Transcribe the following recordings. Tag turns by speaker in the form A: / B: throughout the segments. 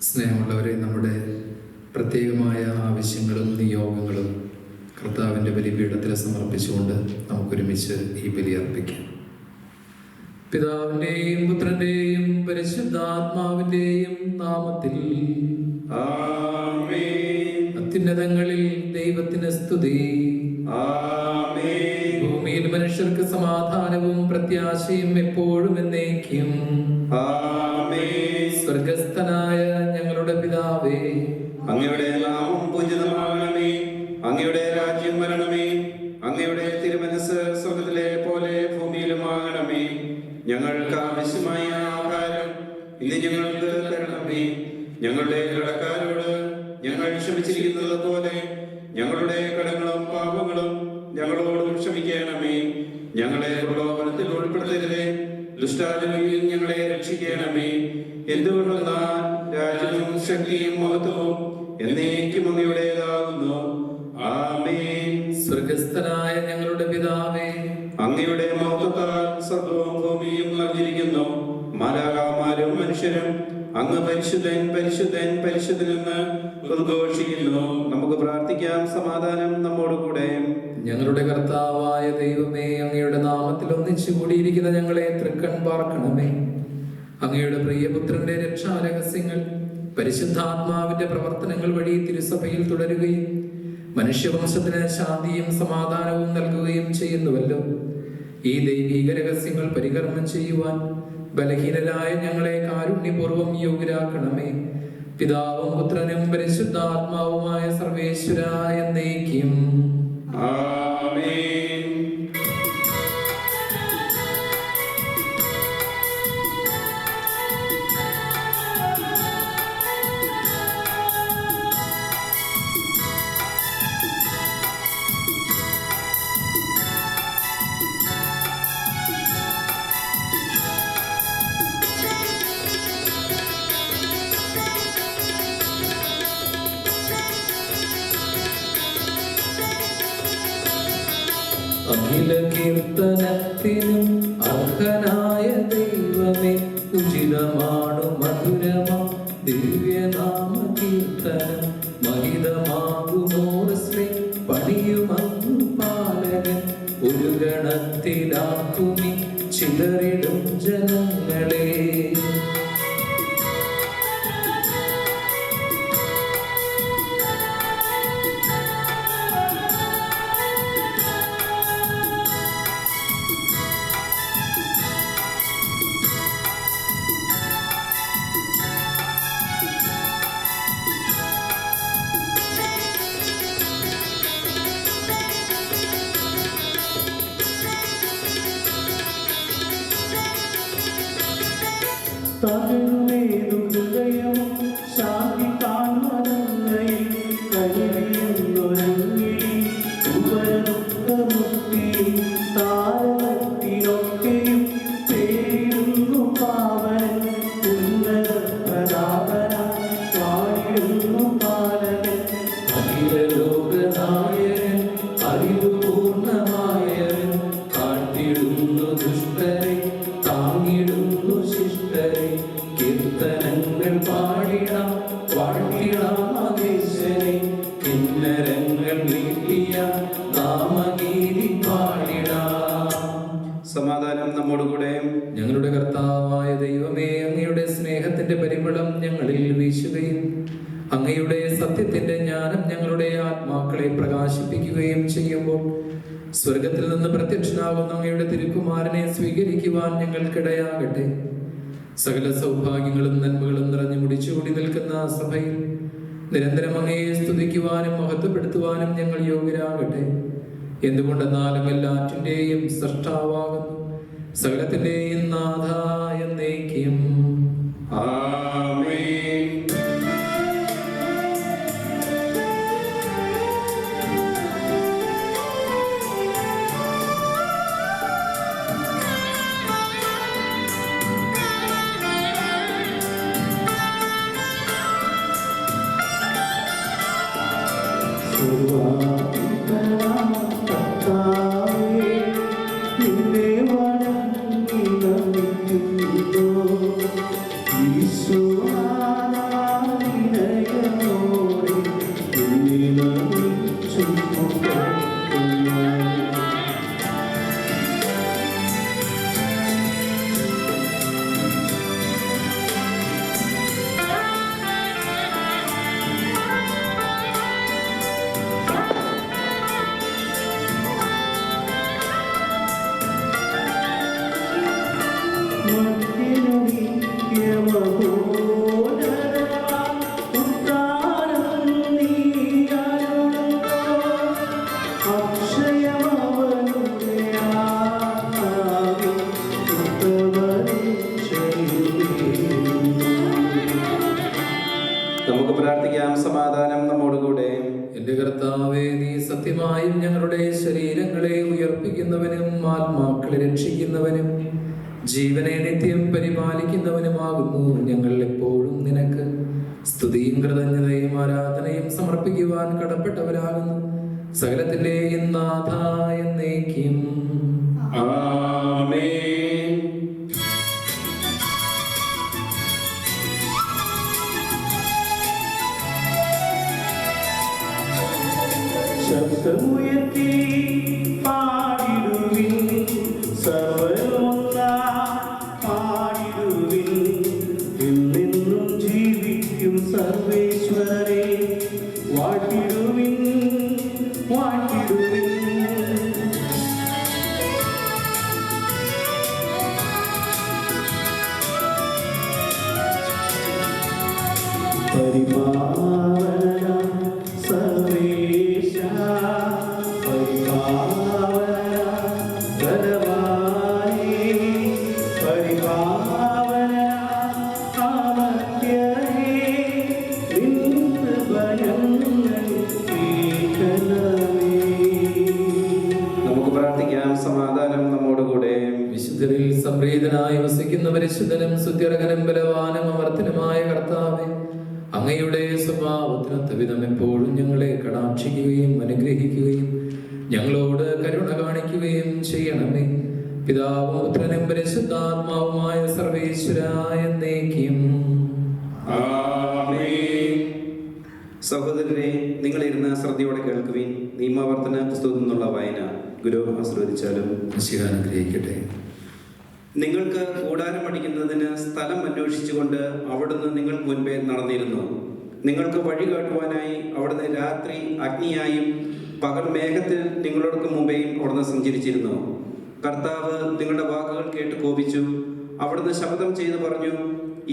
A: സ്നേഹമുള്ളവരെ, നമ്മുടെ പ്രത്യേകമായ ആവശ്യങ്ങളും നിയോഗങ്ങളും കർത്താവിൻ്റെ ബലിപീഠത്തിൽ സമർപ്പിച്ചുകൊണ്ട് നമുക്കൊരുമിച്ച് ഈ ബലി അർപ്പിക്കാം. പിതാവിൻ്റെയും പുത്രൻ്റെയും പരിശുദ്ധാത്മാവിൻ്റെയും നാമത്തിൽ
B: ആമേൻ.
A: അത്യുന്നതങ്ങളിൽ ദൈവത്തിന് സ്തുതി.
B: ആമേൻ.
A: ഭൂമിയിൽ മനുഷ്യർക്ക് സമാധാനവും പ്രത്യാശയും എപ്പോഴും എന്നേക്കും.
B: ആമേൻ.
A: സ്വർഗസ്ഥനായ ഞങ്ങളുടെ പിതാവേ,
B: അങ്ങയുടെ നാമം പൂജിതമാകണമേ. അങ്ങയുടെ രാജ്യം വരണമേ. അങ്ങയുടെ തിരുമനസ് സ്വർഗ്ഗത്തിലെ പോലെ ഭൂമിയിലുമാകണമേ. ഞങ്ങൾക്ക് ആവശ്യമായ ആഹാരം ഇന്ന് ഞങ്ങൾക്ക് തരണമേ. ഞങ്ങളുടെ കടക്കാരോട് ഞങ്ങൾ ക്ഷമിച്ചിരിക്കുന്നത് പോലെ ഞങ്ങളുടെ കടങ്ങളും പാപങ്ങളും ഞങ്ങളോടും ക്ഷമിക്കണമേ. ഞങ്ങളെ പ്രലോഭനത്തിൽ ഉൾപ്പെടുത്തരുതേ, ദുഷ്ടാരൂപിയിൽ ഞങ്ങളെ രക്ഷിക്കണമേ. എന്തുകൊണ്ടെന്നാൽ രാജ്യവും ശക്തിയും മഹത്വവും എന്നേക്കും അങ്ങയുടേതാകുന്നു. ആമേൻ.
A: സ്വർഗസ്ഥനായ ഞങ്ങളുടെ പിതാവേ,
B: അങ്ങയുടെ മഹത്വത്താൽ സ്വർഗ്ഗവും ഭൂമിയും നിറഞ്ഞിരിക്കുന്നു. മാലാഖമാരും മനുഷ്യരും അങ്ങ് പരിശുദ്ധൻ പരിശുദ്ധൻ പരിശുദ്ധനെന്ന് ഉദ്ഘോഷിക്കുന്നു. നമുക്ക് പ്രാർത്ഥിക്കാം. സമാധാനം നമ്മോടുകൂടെ.
A: ഞങ്ങളുടെ കർത്താവായ ദൈവമേ, അങ്ങയുടെ നാമത്തിൽ ഒന്നിച്ചു കൂടിയിരിക്കുന്ന ഞങ്ങളെ തൃക്കൺ പാർക്കണമേ. അങ്ങയുടെ പ്രിയപുത്രന്റെ രക്ഷാരഹസ്യങ്ങൾ പരിശുദ്ധാത്മാവിന്റെ പ്രവർത്തനങ്ങൾ വഴി തിരുസഭയിൽ തുടരുകയും മനുഷ്യവംശത്തിന് ശാന്തിയും സമാധാനവും നൽകുകയും ചെയ്യുന്നുവല്ലോ. ഈ ദൈവീക രഹസ്യങ്ങൾ പരികർമ്മം ചെയ്യുവാൻ ബലഹീനരായ ഞങ്ങളെ കാരുണ്യപൂർവ്വം യോഗ്യരാക്കണമേ. പിതാവും പുത്രനും പരിശുദ്ധാത്മാവുമായ സർവേശ്വരായ എന്നേക്കും.
B: ആമേൻ.
A: അഖില കീർത്തനത്തിനും അർഹനായ ദൈവമേ, ഉചിതമാണു മധുരമാ ദിവ്യനാമ കീർത്തനം. മഹിതമാകുമോർശ്രീ പണിയുമങ്ങു പാലകൻ, ഒരു ഗണത്തിലാക്കുമി ചിതറിടും ജനങ്ങളെ.
C: തകർന്നേതു ഹൃദയം ശാന്തി താഴ്മനയിൽ കഴിയുന്നൊരങ്ങിൽ ഉപരദുഃഖമുക്തിയും താരകത്തിനൊക്കെയും പേരുന്നു പാവൻ. ഉന്നത പ്രതാപന വാഴിടുന്നു പാലകൻ.
A: അഖില ലോകനായകൻ അറിവു പൂർണ്ണമായവൻ, കാട്ടിടുന്നു ദുഷ്ടരെ താങ്ങിടുന്നു ശിഷ്ടരെ. കീർത്തനങ്ങൾ പാടിടാം വാഴ്ത്തിടാം മഹേശ്വരെ, കിന്നരങ്ങൾ നീട്ടിയ നാമഗീതി പാടിടാം.
B: സമാധാനം നമ്മോടുകൂടെ.
A: ഞങ്ങളുടെ കർത്താവായ ദൈവമേ, അങ്ങയുടെ സ്നേഹത്തിന്റെ പരിമളം ഞങ്ങളിൽ വീശുകയും അങ്ങയുടെ സത്യത്തിന്റെ ജ്ഞാനം ഞങ്ങളുടെ ആത്മാക്കളെ പ്രകാശിപ്പിക്കുകയും ചെയ്യുമ്പോൾ, സ്വർഗത്തിൽ നിന്ന് പ്രത്യക്ഷനാകുന്ന അങ്ങയുടെ തിരുക്കുമാരനെ സ്വീകരിക്കുവാൻ ഞങ്ങൾക്കിടയാകട്ടെ. സകല സൗഭാഗ്യങ്ങളും നന്മകളും നിറഞ്ഞു മുടിച്ചുകൂടി നിൽക്കുന്ന സഭയിൽ നിരന്തരം അങ്ങയെ സ്തുതിക്കുവാനും മഹത്വപ്പെടുത്തുവാനും ഞങ്ങൾ യോഗ്യരാകട്ടെ. എന്തുകൊണ്ടെന്നാൽ എല്ലാറ്റിന്റെയും സൃഷ്ടാവാകുന്നു, സകലത്തിന്റെയും നാഥ എന്നേക്കും.
B: ആമേൻ.
C: കർത്താവേ, നിന്നെ വണങ്ങി നമിക്കുന്നു. ഈശോനാമവിനയമോടെ നിന്നെ നമിച്ചു പുകഴ്ത്തുന്നു.
B: നമുക്ക് പ്രാർത്ഥിക്കാം. സമാധാനം നമ്മോടുകൂടെ.
A: എന്റെ കർത്താവേ, നീ സത്യമായും ഞങ്ങളുടെ ശരീരങ്ങളെ ഉയർപ്പിക്കുന്നവനും ആത്മാക്കളെ രക്ഷിക്കുന്നവനും ജീവനെ നിത്യം പരിപാലിക്കുന്നവനുമാകുന്നു. ഞങ്ങൾ എപ്പോഴും നിനക്ക് സ്തുതിയും കൃതജ്ഞതയും ആരാധനയും സമർപ്പിക്കുവാൻ കടപ്പെട്ടവരാകുന്നു. സകലത്തിന്റെയും നാഥ എന്നേക്കും.
B: ആമേൻ.
C: ശബ്ദമുയർത്തി പാടിടുവിൻ, സർവ്വമൊന്നായി പാടിടുവിൻ. എന്നെന്നും ജീവിക്കും സർവേശ്വരനെ വാഴ്ത്തിടുവിൻ, വാഴ്ത്തിടുവിൻ. പരിപാവന സർവേശ, പരിപാവന ധനവാനേ, പരിപാവന അമർത്യനേ, നിൻ കൃപയങ്ങൾ കേൾക്കണമേ.
B: നമുക്ക് പ്രാർത്ഥിക്കാം. സമാധാനം നമ്മോടുകൂടെ.
A: വിശുദ്ധരിൽ സംപ്രീതനായി വസിക്കുന്ന പരിശുദ്ധനും സുത്യർഹനും ബലവാനും അമർത്തനുമായ കർത്താവേ, അങ്ങയുടെ സ്വഭാവത്തിനൊത്ത വിധം എപ്പോഴും ഞങ്ങളെ കടാക്ഷിക്കുകയും അനുഗ്രഹിക്കുകയും ഞങ്ങളോട് കരുണ കാണിക്കുകയും ചെയ്യണമേ. പിതാവും പുത്രനും പരിശുദ്ധാത്മാവുമായ സർവേശ്വരായ എന്നേക്കും.
B: സഹോദരരെ, നിങ്ങളിരുന്ന് ശ്രദ്ധയോടെ കേൾക്കുവിൻ. നിയമാവർത്തന പുസ്തകത്തിൽ നിന്നുള്ള വായന ഗുരു ആശീർവദിച്ചാലും
A: അനുഗ്രഹിക്കട്ടെ.
B: നിങ്ങൾക്ക് കൂടാരം അടിക്കുന്നതിന് സ്ഥലം അന്വേഷിച്ചുകൊണ്ട് അവിടുന്ന് നിങ്ങൾക്ക് മുൻപേ നടന്നിരുന്നു. നിങ്ങൾക്ക് വഴി കാട്ടുവാനായി അവിടുന്ന് രാത്രി അഗ്നിയായും പകൽ മേഘത്തിൽ നിങ്ങളോടൊക്കെ മുമ്പേയും അവിടുന്ന് സഞ്ചരിച്ചിരുന്നു. കർത്താവ് നിങ്ങളുടെ വാക്കുകൾ കേട്ട് കോപിച്ചു. അവിടുന്ന് ശബ്ദം ചെയ്ത് പറഞ്ഞു,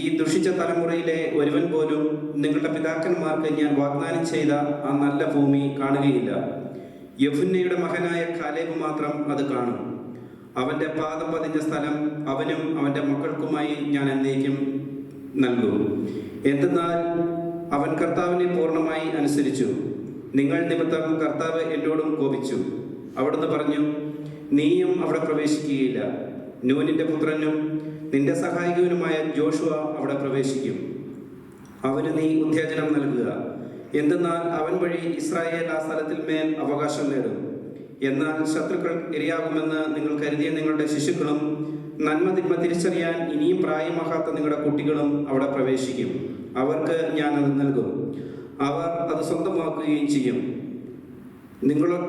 B: ഈ ദുഷിച്ച തലമുറയിലെ ഒരുവൻ പോലും നിങ്ങളുടെ പിതാക്കന്മാർക്ക് ഞാൻ വാഗ്ദാനം ചെയ്ത ആ നല്ല ഭൂമി കാണുകയില്ല. യെഫുന്നയുടെ മകനായ കാലേബ് മാത്രം അത് കാണും. അവന്റെ പാദം പതിഞ്ഞ സ്ഥലം അവനും അവന്റെ മക്കൾക്കുമായി ഞാൻ എന്നേക്കും നൽകും. എന്തെന്നാൽ അവൻ കർത്താവിനെ പൂർണ്ണമായി അനുസരിച്ചു. നിങ്ങൾ നിമിത്തം കർത്താവ് എന്നോടും കോപിച്ചു. അവിടുന്ന് പറഞ്ഞു, നീയും അവിടെ പ്രവേശിക്കുകയില്ല. നൂനിന്റെ പുത്രനും നിന്റെ സഹായികവനുമായ ജോഷുവ അവിടെ പ്രവേശിക്കും. അവന് നീ ഉത്തേജനം നൽകുക. എന്തെന്നാൽ അവൻ വഴി ഇസ്രായേൽ ആ സ്ഥലത്തിൽ മേൽ അവകാശം നേടും. എന്നാൽ ശത്രുക്കൾ ഇരയാകുമെന്ന് നിങ്ങൾ കരുതിയ നിങ്ങളുടെ ശിശുക്കളും നന്മ തിന്മ തിരിച്ചറിയാൻ ഇനിയും പ്രായമാകാത്ത നിങ്ങളുടെ കുട്ടികളും അവിടെ പ്രവേശിക്കും. അവർക്ക് ഞാൻ അത് നൽകും. അവർ അത് സ്വന്തമാക്കുകയും ചെയ്യും.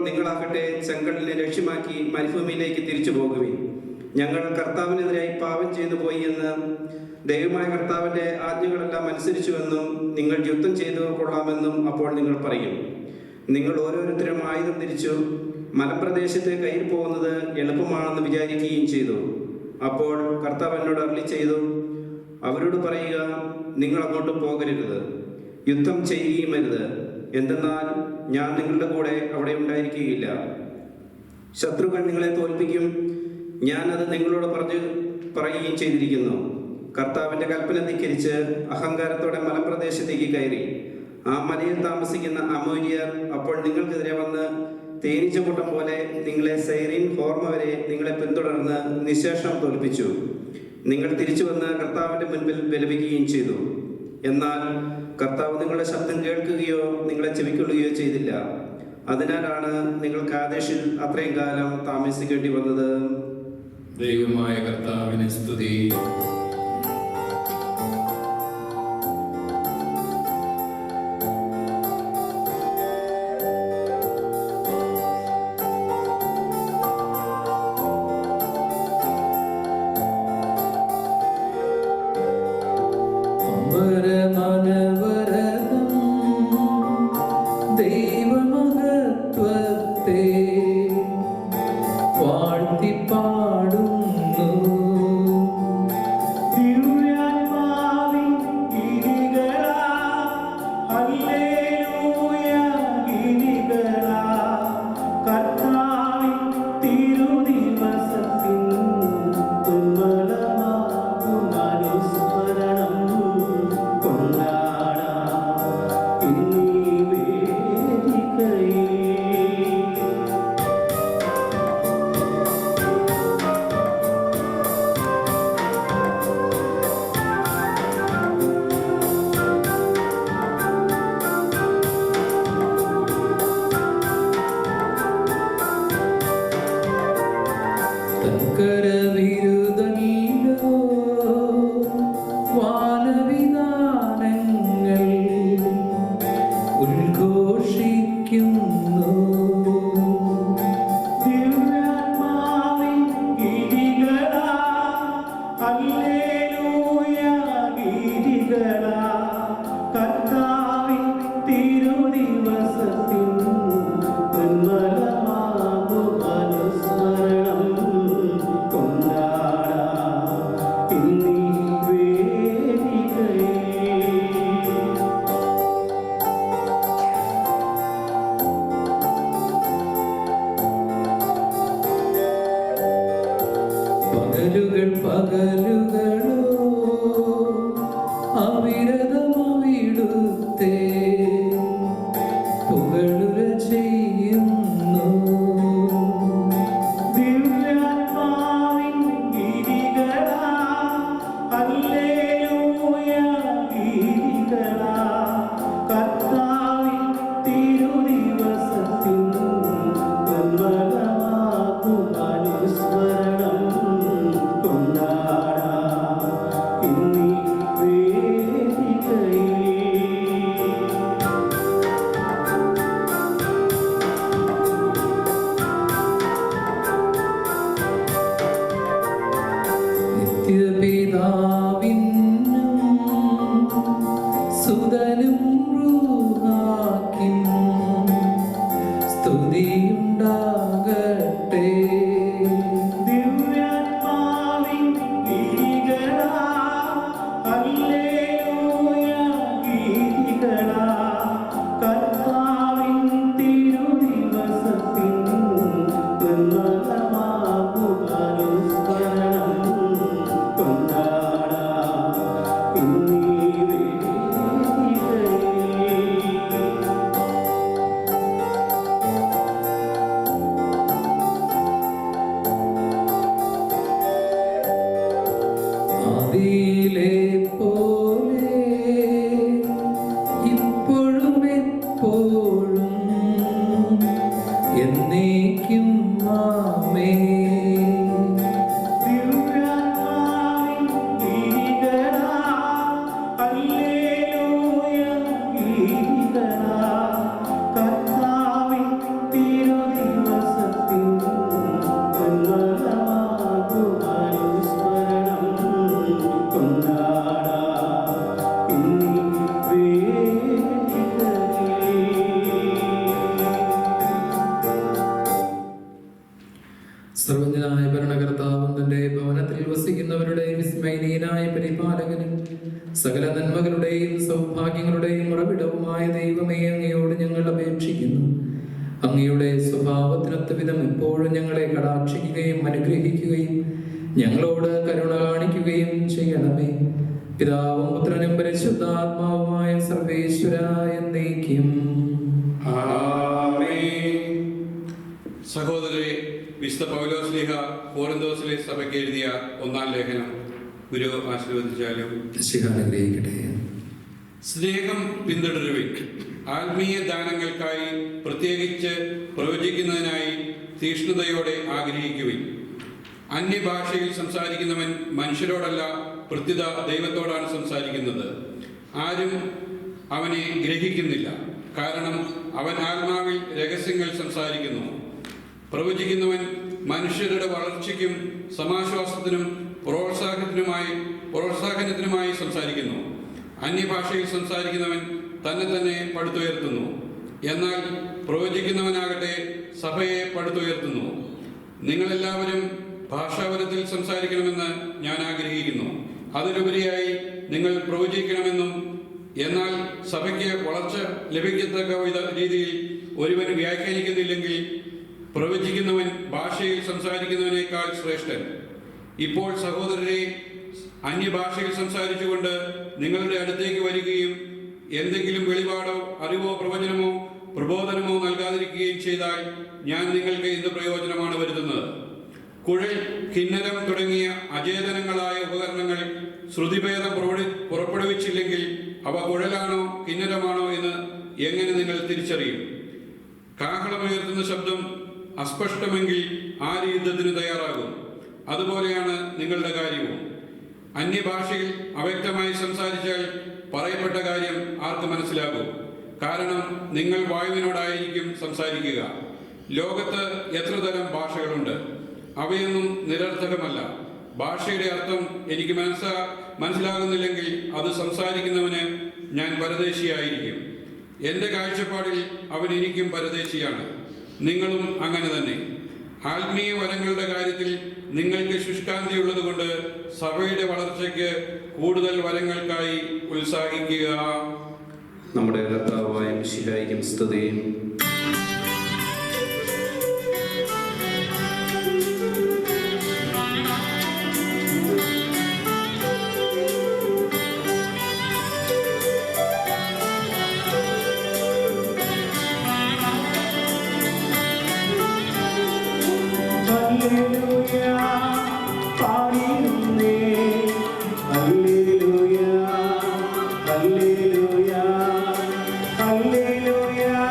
B: നിങ്ങളാകട്ടെ ചെങ്കടലിനെ ലക്ഷ്യമാക്കി മരുഭൂമിയിലേക്ക് തിരിച്ചു പോകുവിൻ. ഞങ്ങൾ കർത്താവിനെതിരായി പാപം ചെയ്തു പോയി എന്ന് ദൈവമായ കർത്താവിന്റെ ആജ്ഞകളെല്ലാം അനുസരിച്ചുവെന്നും നിങ്ങൾ യുദ്ധം ചെയ്തു കൊള്ളാമെന്നും അപ്പോൾ നിങ്ങൾ പറയും. നിങ്ങൾ ഓരോരുത്തരും ആയുധം തിരിച്ചു മലമ്പ്രദേശത്ത് കയ്യിൽ പോകുന്നത് എളുപ്പമാണെന്ന് വിചാരിക്കുകയും ചെയ്തു. അപ്പോൾ കർത്താവ് എന്നോട് അരുളി ചെയ്തു, അവരോട് പറയുക, നിങ്ങൾ അങ്ങോട്ട് പോകരുത്, യുദ്ധം ചെയ്യുകയുമരുത്. എന്തെന്നാൽ ഞാൻ നിങ്ങളുടെ കൂടെ അവിടെ ഉണ്ടായിരിക്കുകയില്ല. ശത്രുക്കൾ നിങ്ങളെ തോൽപ്പിക്കും. ഞാനത് നിങ്ങളോട് പറയുകയും ചെയ്തിരിക്കുന്നു. കർത്താവിന്റെ കൽപ്പന ധിക്കരിച്ച് അഹങ്കാരത്തോടെ മലമ്പ്രദേശത്തേക്ക് കയറി. ആ മലയിൽ താമസിക്കുന്ന അമോര്യർ അപ്പോൾ നിങ്ങൾക്കെതിരെ വന്ന് തേനീച്ചക്കൂട്ടം പോലെ നിങ്ങളെ സൈറിൻ ഹോർമ വരെ നിങ്ങളെ പിന്തുടർന്ന് നിശേഷം തോൽപ്പിച്ചു. നിങ്ങൾ തിരിച്ചു വന്ന് കർത്താവിന്റെ മുൻപിൽ വിലപിക്കുകയും ചെയ്തു. എന്നാൽ കർത്താവ് നിങ്ങളുടെ ശബ്ദം കേൾക്കുകയോ നിങ്ങളെ ചെവിക്കൊള്ളുകയോ ചെയ്തില്ല. അതിനാലാണ് നിങ്ങൾ കാദേശിൽ അത്രയും കാലം താമസിക്കേണ്ടി വന്നത്.
A: ദൈവമായ കർത്താവിനെ സ്തുതി. ദൈവമഹത്വത്തെ വാഴ്ത്തിപ്പാടുന്നു.
C: തിരുയാത്മാവിൻ ഗിരികളാ, ഹല്ലേലൂയ ഗിരികളാ, കർത്താവിൻ തിരുദിവസത്തിൻ നിർമ്മലമാകും അനുസ്മരണം
A: ആദിയിലെ പോലെ ഇപ്പോഴും എപ്പോഴും എന്നേക്കും ആമേൻ. സർവജ്ഞനായ ഭരണകർത്താവും തന്റെ ഭവനത്തിൽ വസിക്കുന്നവരുടെ വിസ്മയനീയനായ പരിപാലകനും സകല നന്മകളുടെയും സൗഭാഗ്യങ്ങളുടെയും ഉറവിടവുമായ ദൈവമേ, അങ്ങയോട് ഞങ്ങൾ അപേക്ഷിക്കുന്നു. അങ്ങയുടെ സ്വഭാവത്തിനൊത്ത വിധം എപ്പോഴും ഞങ്ങളെ കടാക്ഷിക്കുകയും അനുഗ്രഹിക്കുകയും ഞങ്ങളോട് കരുണ കാണിക്കുകയും ചെയ്യണമേ. പിതാവും പുത്രനും പരിശുദ്ധാത്മാവുമായ സർവേശ്വരായ എന്നേക്കും.
D: സഹോദരരെ, വിശുദ്ധ പൗലോസ്ലീഹ കോരിന്തോസിലെ സഭയ്ക്ക് എഴുതിയ ഒന്നാം ലേഖനം ഗുരു ആശീർവദിച്ചാലും.
A: അനുഗ്രഹിക്കട്ടെ.
D: സ്നേഹം പിന്തുടരുവിൻ. ആത്മീയ ദാനങ്ങൾക്കായി, പ്രത്യേകിച്ച് പ്രവചിക്കുന്നതിനായി തീക്ഷ്ണതയോടെ ആഗ്രഹിക്കുവിൻ. അന്യഭാഷയിൽ സംസാരിക്കുന്നവൻ മനുഷ്യരോടല്ല, പ്രത്യുത ദൈവത്തോടാണ് സംസാരിക്കുന്നത്. ആരും അവനെ ഗ്രഹിക്കുന്നില്ല, കാരണം അവൻ ആത്മാവിൽ രഹസ്യങ്ങൾ സംസാരിക്കുന്നു. പ്രവചിക്കുന്നവൻ മനുഷ്യരുടെ വളർച്ചയ്ക്കും സമാശ്വാസത്തിനും പ്രോത്സാഹനത്തിനുമായി സംസാരിക്കുന്നു. അന്യഭാഷയിൽ സംസാരിക്കുന്നവൻ തന്നെ പടുത്തുയർത്തുന്നു. എന്നാൽ പ്രവചിക്കുന്നവനാകട്ടെ സഭയെ പടുത്തുയർത്തുന്നു. നിങ്ങളെല്ലാവരും ഭാഷാപരത്തിൽ സംസാരിക്കണമെന്ന് ഞാൻ ആഗ്രഹിക്കുന്നു. അതിലുപരിയായി നിങ്ങൾ പ്രവചിക്കണമെന്നും, എന്നാൽ സഭയ്ക്ക് വളർച്ച ലഭിക്കത്തക്ക രീതിയിൽ ഒരുവൻ വ്യാഖ്യാനിക്കുന്നില്ലെങ്കിൽ പ്രവചിക്കുന്നവൻ ഭാഷയിൽ സംസാരിക്കുന്നവനേക്കാൾ ശ്രേഷ്ഠൻ. ഇപ്പോൾ സഹോദരരെ, അന്യഭാഷയിൽ സംസാരിച്ചുകൊണ്ട് നിങ്ങളുടെ അടുത്തേക്ക് വരികയും എന്തെങ്കിലും വെളിപാടോ അറിവോ പ്രവചനമോ പ്രബോധനമോ നൽകാതിരിക്കുകയും ചെയ്താൽ ഞാൻ നിങ്ങൾക്ക് എന്ത് പ്രയോജനമാണ് വരുത്തുന്നത്? കുഴൽ, കിന്നരം തുടങ്ങിയ അചേതനങ്ങളായ ഉപകരണങ്ങൾ ശ്രുതിഭേദം പുറപ്പെടുവിച്ചില്ലെങ്കിൽ അവ കുഴലാണോ കിന്നരമാണോ എന്ന് എങ്ങനെ നിങ്ങൾ തിരിച്ചറിയും? കാഹളമുയർത്തുന്ന ശബ്ദം അസ്പഷ്ടമെങ്കിൽ ആര് യുദ്ധത്തിന് തയ്യാറാകും? അതുപോലെയാണ് നിങ്ങളുടെ കാര്യവും. അന്യഭാഷയിൽ അവ്യക്തമായി സംസാരിച്ചാൽ പറയപ്പെട്ട കാര്യം ആർക്ക് മനസ്സിലാകും? കാരണം നിങ്ങൾ വായുവിനോടായിരിക്കും സംസാരിക്കുക. ലോകത്ത് എത്ര തരം ഭാഷകളുണ്ട്? അവയൊന്നും നിരർത്ഥകമല്ല. ഭാഷയുടെ അർത്ഥം എനിക്ക് മനസ്സിലാകുന്നില്ലെങ്കിൽ അത് സംസാരിക്കുന്നവന് ഞാൻ പരദേശിയായിരിക്കും. എൻ്റെ കാഴ്ചപ്പാടിൽ അവൻ എനിക്കും പരദേശിയാണ്. നിങ്ങളും അങ്ങനെ തന്നെ. ആത്മീയ വരങ്ങളുടെ കാര്യത്തിൽ നിങ്ങൾക്ക് ശുഷ്കാന്തിയുള്ളത് കൊണ്ട് സഭയുടെ വളർച്ചയ്ക്ക് കൂടുതൽ വരങ്ങൾക്കായി ഉത്സാഹിക്കുക.
B: നമ്മുടെ കർത്താവായ മിശിഹായിക്കും സ്തുതി.
C: Hallelujah, hallelujah, hallelujah.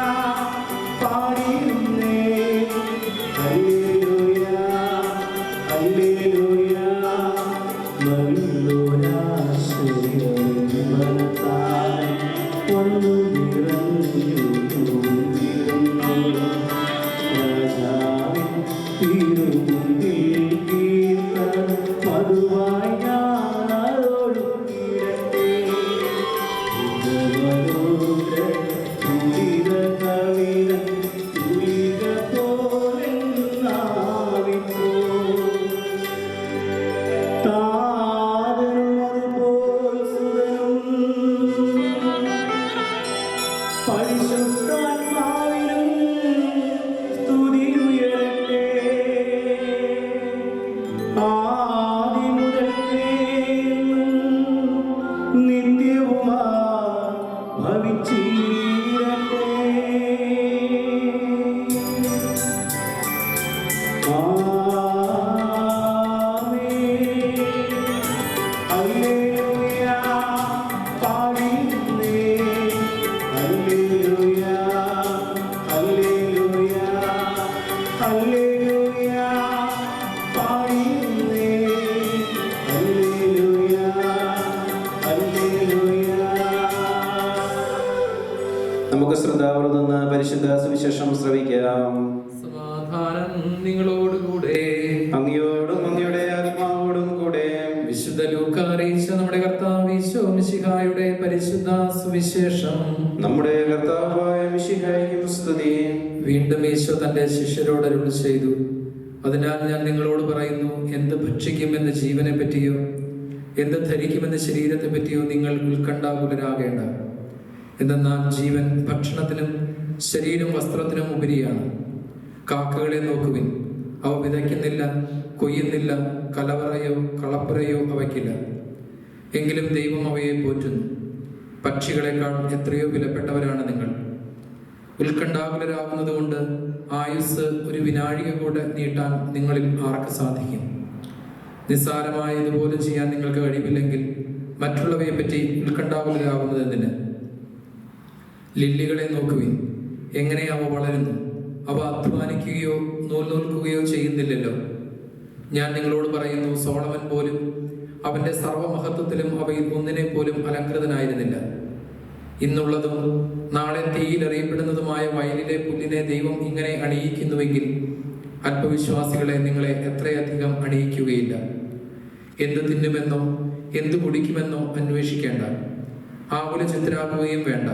C: നിത്യവുമാ ഭവിച്ചിരട്ടെ.
B: നമുക്ക് ശ്രദ്ധാപൂർവം നിന്ന് പരിശുദ്ധ സുവിശേഷം ശ്രവിക്കാം.
A: സമാധാനം നിങ്ങളോടുകൂടെ.
B: അങ്ങയോടും അങ്ങയുടെ ആത്മാവോടും കൂടെ.
A: വിശുദ്ധ ലൂക്ക അറിയിച്ച നമ്മുടെ കർത്താവ് ഈശോ മിശിഹായുടെ പരിശുദ്ധ സുവിശേഷം.
B: നമ്മുടെ കർത്താവായ മിശിഹായ്ക്കും സ്തുതി.
A: വീണ്ടും ഈശോ തന്റെ ശിഷ്യരോട് അരുളി ചെയ്തു, അതിനാൽ ഞാൻ നിങ്ങളോട് പറയുന്നു, എന്ത് ഭക്ഷിക്കുമെന്ന് ജീവനെ പറ്റിയോ എന്ത് ധരിക്കുമെന്ന് ശരീരത്തെ പറ്റിയോ നിങ്ങൾ ഉത്കണ്ഠാകുലരാകേണ്ട. എന്തെന്നാൽ ജീവൻ ഭക്ഷണത്തിനും ശരീരം വസ്ത്രത്തിനും ഉപരിയാണ്. കാക്കകളെ നോക്കുവിൻ, അവ വിതയ്ക്കുന്നില്ല, കൊയ്യുന്നില്ല, കലവറയോ കളപ്പുരയോ അവയ്ക്കില്ല, എങ്കിലും ദൈവം അവയെ പോറ്റുന്നു. പക്ഷികളെക്കാൾ എത്രയോ വിലപ്പെട്ടവരാണ് നിങ്ങൾ. ഉത്കണ്ഠാകുലരാകുന്നത് കൊണ്ട് ആയുസ് ഒരു വിനാഴിക കൂടെ നീട്ടാൻ നിങ്ങളിൽ ആർക്ക് സാധിക്കും? നിസ്സാരമായ ഇതുപോലും ചെയ്യാൻ നിങ്ങൾക്ക് കഴിവില്ലെങ്കിൽ മറ്റുള്ളവയെ പറ്റി ഉത്കണ്ഠാകുലരാകുന്നത് എന്തിന്? ലില്ലികളെ നോക്കുവിൻ, എങ്ങനെ അവ വളരുന്നു. അവ അധ്വാനിക്കുകയോ നൂൽക്കുകയോ ചെയ്യുന്നില്ലല്ലോ. ഞാൻ നിങ്ങളോട് പറയുന്നു, സോളമൻ പോലും അവന്റെ സർവമഹത്വത്തിലും അവയിൽ ഒന്നിനെ പോലും അലങ്കൃതനായിരുന്നില്ല. ഇന്നുള്ളതും നാളെ തീയിലെറിയപ്പെടുന്നതുമായ വയലിലെ പുല്ലിനെ ദൈവം ഇങ്ങനെ അണിയിക്കുന്നുവെങ്കിൽ അല്പവിശ്വാസികളെ നിങ്ങളെ എത്രയധികം അണിയിക്കുകയില്ല. എന്ത് തിന്നുമെന്നോ എന്ത് കുടിക്കുമെന്നോ അന്വേഷിക്കേണ്ട, ആകുല ചിത്തരാക്കുകയും വേണ്ട.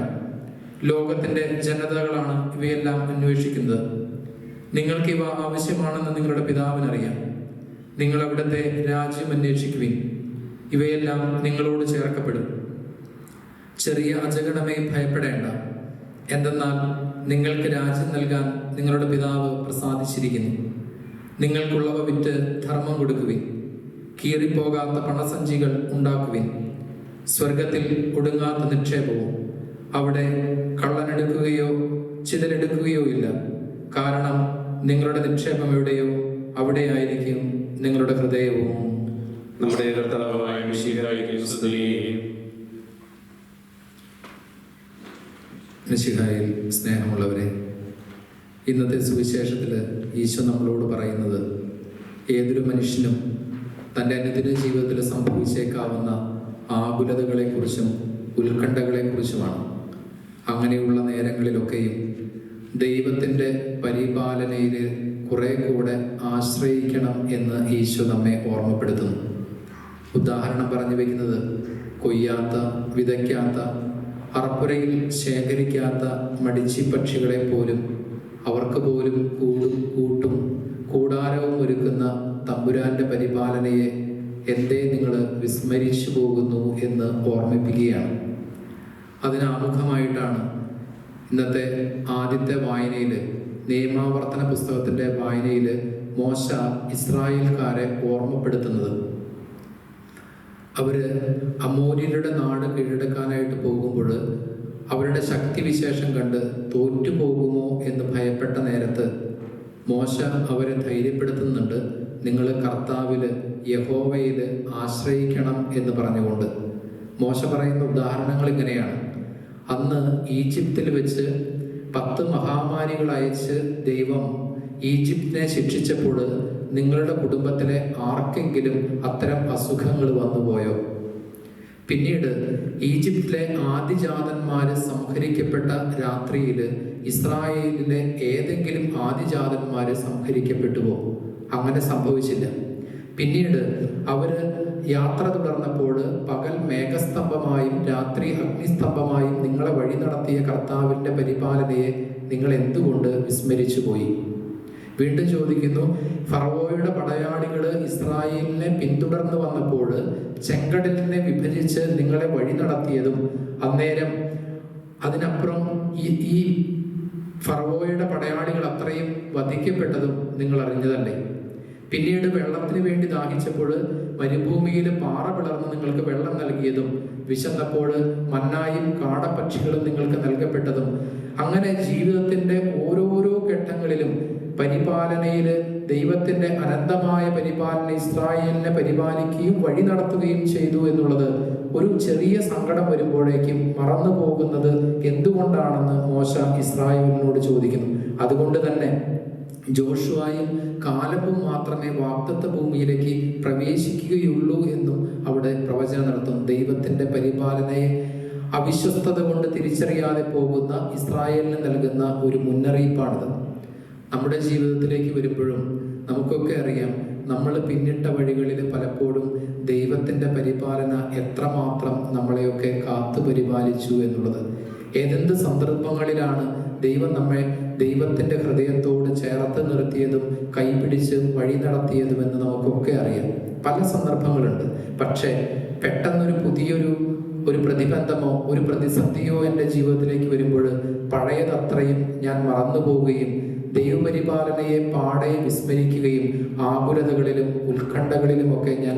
A: ലോകത്തിന്റെ ജനതകളാണ് ഇവയെല്ലാം അന്വേഷിക്കുന്നത്. നിങ്ങൾക്ക് ഇവ ആവശ്യമാണെന്ന് നിങ്ങളുടെ പിതാവിനറിയാം. നിങ്ങൾ അവിടുത്തെ രാജ്യം അന്വേഷിക്കുവിൻ, ഇവയെല്ലാം നിങ്ങളോട് ചേർക്കപ്പെടും. ചെറിയ അജഗണമേ, ഭയപ്പെടേണ്ട. എന്തെന്നാൽ നിങ്ങൾക്ക് രാജ്യം നൽകാൻ നിങ്ങളുടെ പിതാവ് പ്രസാദിച്ചിരിക്കുന്നു. നിങ്ങൾക്കുള്ളവ വിറ്റ് ധർമ്മം കൊടുക്കുവിൻ. കീറിപ്പോകാത്ത പണസഞ്ചികൾ ഉണ്ടാക്കുവിൻ, സ്വർഗത്തിൽ ഒടുങ്ങാത്ത നിക്ഷേപവും. അവിടെ കള്ളനെടുക്കുകയോ ചിതലെടുക്കുകയോ ഇല്ല. കാരണം നിങ്ങളുടെ നിക്ഷേപം എവിടെയോ അവിടെയായിരിക്കും നിങ്ങളുടെ ഹൃദയവും.
B: നമ്മുടെ കർത്താവായ മിശിഹായ്ക്ക് സ്തുതി.
A: മിശിഹായിൽ സ്നേഹമുള്ളവരെ, ഇന്നത്തെ സുവിശേഷത്തിൽ ഈശോ നമ്മളോട് പറയുന്നത് ഏതൊരു മനുഷ്യനും തൻ്റെ അനുദിന ജീവിതത്തിൽ സംഭവിച്ചേക്കാവുന്ന ആകുലതകളെക്കുറിച്ചും ഉത്കണ്ഠകളെക്കുറിച്ചുമാണ്. അങ്ങനെയുള്ള നേരങ്ങളിലൊക്കെയും ദൈവത്തിൻ്റെ പരിപാലനയിൽ കുറെ കൂടെ ആശ്രയിക്കണം എന്ന് ഈശോ നമ്മെ ഓർമ്മപ്പെടുത്തുന്നു. ഉദാഹരണം പറഞ്ഞു വയ്ക്കുന്നത്, കൊയ്യാത്ത, വിതയ്ക്കാത്ത, അറപ്പുരയിൽ ശേഖരിക്കാത്ത മടിച്ചി പക്ഷികളെ പോലും അവർക്ക് പോലും കൂട്ടും കൂടാരവും ഒരുക്കുന്ന തമ്പുരാന്റെ പരിപാലനയെ എന്തേ നിങ്ങൾ വിസ്മരിച്ചു പോകുന്നു എന്ന് ഓർമ്മിപ്പിക്കുകയാണ്. അതിനാമുഖമായിട്ടാണ് ഇന്നത്തെ ആദ്യത്തെ വായനയിൽ, നിയമാവർത്തന പുസ്തകത്തിൻ്റെ വായനയിൽ മോശ ഇസ്രായേൽക്കാരെ ഓർമ്മപ്പെടുത്തുന്നത്. അവര് അമോര്യരുടെ നാട് കീഴടക്കാനായിട്ട് പോകുമ്പോൾ അവരുടെ ശക്തിവിശേഷം കണ്ട് തോറ്റുപോകുമോ എന്ന് ഭയപ്പെട്ട നേരത്ത് മോശ അവരെ ധൈര്യപ്പെടുത്തുന്നുണ്ട്. നിങ്ങൾ കർത്താവിൽ, യഹോവയിൽ ആശ്രയിക്കണം എന്ന് പറഞ്ഞുകൊണ്ട്. മോശ പറയുന്ന ഉദാഹരണങ്ങൾ ഇങ്ങനെയാണ്. അന്ന് ഈജിപ്തിൽ വെച്ച് 10 മഹാമാരികൾ അയച്ച് ദൈവം ഈജിപ്തിനെ ശിക്ഷിച്ചപ്പോൾ നിങ്ങളുടെ കുടുംബത്തിലെ ആർക്കെങ്കിലും അത്തരം അസുഖങ്ങൾ വന്നുപോയോ? പിന്നീട് ഈജിപ്തിലെ ആദിജാതന്മാര് സംഹരിക്കപ്പെട്ട രാത്രിയിൽ ഇസ്രായേലിലെ ഏതെങ്കിലും ആദിജാതന്മാര് സംഹരിക്കപ്പെട്ടുവോ? അങ്ങനെ സംഭവിച്ചില്ല. പിന്നീട് അവര് യാത്ര തുടർന്നപ്പോൾ പകൽ മേഘസ്തംഭമായും രാത്രി അഗ്നിസ്തംഭമായും നിങ്ങളെ വഴി നടത്തിയ കർത്താവിൻ്റെ പരിപാലനയെ നിങ്ങൾ എന്തുകൊണ്ട് വിസ്മരിച്ചു പോയി? വീണ്ടും ചോദിക്കുന്നു, ഫറവോയുടെ പടയാളികൾ ഇസ്രായേലിനെ പിന്തുടർന്ന് വന്നപ്പോൾ ചെങ്കടലിനെ വിഭജിച്ച് നിങ്ങളെ വഴി നടത്തിയതും അന്നേരം അതിനപ്പുറം ഈ ഫറവോയുടെ പടയാളികൾ അത്രയും വധിക്കപ്പെട്ടതും നിങ്ങൾ അറിഞ്ഞതല്ലേ? പിന്നീട് വെള്ളത്തിന് വേണ്ടി ദാഹിച്ചപ്പോൾ മരുഭൂമിയിൽ പാറ പിളർന്ന് നിങ്ങൾക്ക് വെള്ളം നൽകിയതും വിശന്നപ്പോൾ മന്നായും കാടപ്പക്ഷികളും നിങ്ങൾക്ക് നൽകപ്പെട്ടതും അങ്ങനെ ജീവിതത്തിന്റെ ഓരോരോ ഘട്ടങ്ങളിലും പരിപാലനയിൽ ദൈവത്തിന്റെ അനന്തമായ പരിപാലന ഇസ്രായേലിനെ പരിപാലിക്കുകയും വഴി നടത്തുകയും ചെയ്തു എന്നുള്ളത് ഒരു ചെറിയ സങ്കടം വരുമ്പോഴേക്കും മറന്നു പോകുന്നത് എന്തുകൊണ്ടാണെന്ന് മോശ ഇസ്രായേലിനോട് ചോദിക്കുന്നു. അതുകൊണ്ട് തന്നെ ജോഷുവായും കാലബും മാത്രമേ വാഗ്ദത്ത ഭൂമിയിലേക്ക് പ്രവേശിക്കുകയുള്ളൂ എന്നും അവിടെ പ്രവചനം നടത്തും. ദൈവത്തിന്റെ പരിപാലനയെ അവിശ്വസ്തത കൊണ്ട് തിരിച്ചറിയാതെ പോകുന്ന ഇസ്രായേലിന് നൽകുന്ന ഒരു മുന്നറിയിപ്പാണിത്. നമ്മുടെ ജീവിതത്തിലേക്ക് വരുമ്പോഴും നമുക്കൊക്കെ അറിയാം, നമ്മൾ പിന്നിട്ട വഴികളിൽ പലപ്പോഴും ദൈവത്തിന്റെ പരിപാലന എത്രമാത്രം നമ്മളെയൊക്കെ കാത്തു പരിപാലിച്ചു എന്നുള്ളത്. ഏതെന്ത് സന്ദർഭങ്ങളിലാണ് ദൈവം നമ്മെ ദൈവത്തിന്റെ ഹൃദയത്തോട് ചേർത്ത് നിർത്തിയതും കൈപിടിച്ച് വഴി നടത്തിയതുമെന്ന് നമുക്കൊക്കെ അറിയാം. പല സന്ദർഭങ്ങളുണ്ട്. പക്ഷേ പെട്ടെന്നൊരു പുതിയൊരു പ്രതിബന്ധമോ ഒരു പ്രതിസന്ധിയോ എൻ്റെ ജീവിതത്തിലേക്ക് വരുമ്പോൾ പഴയതത്രയും ഞാൻ മറന്നു പോവുകയും ദൈവപരിപാലനയെ പാടെ വിസ്മരിക്കുകയും ആകുലതകളിലും ഉത്കണ്ഠകളിലുമൊക്കെ ഞാൻ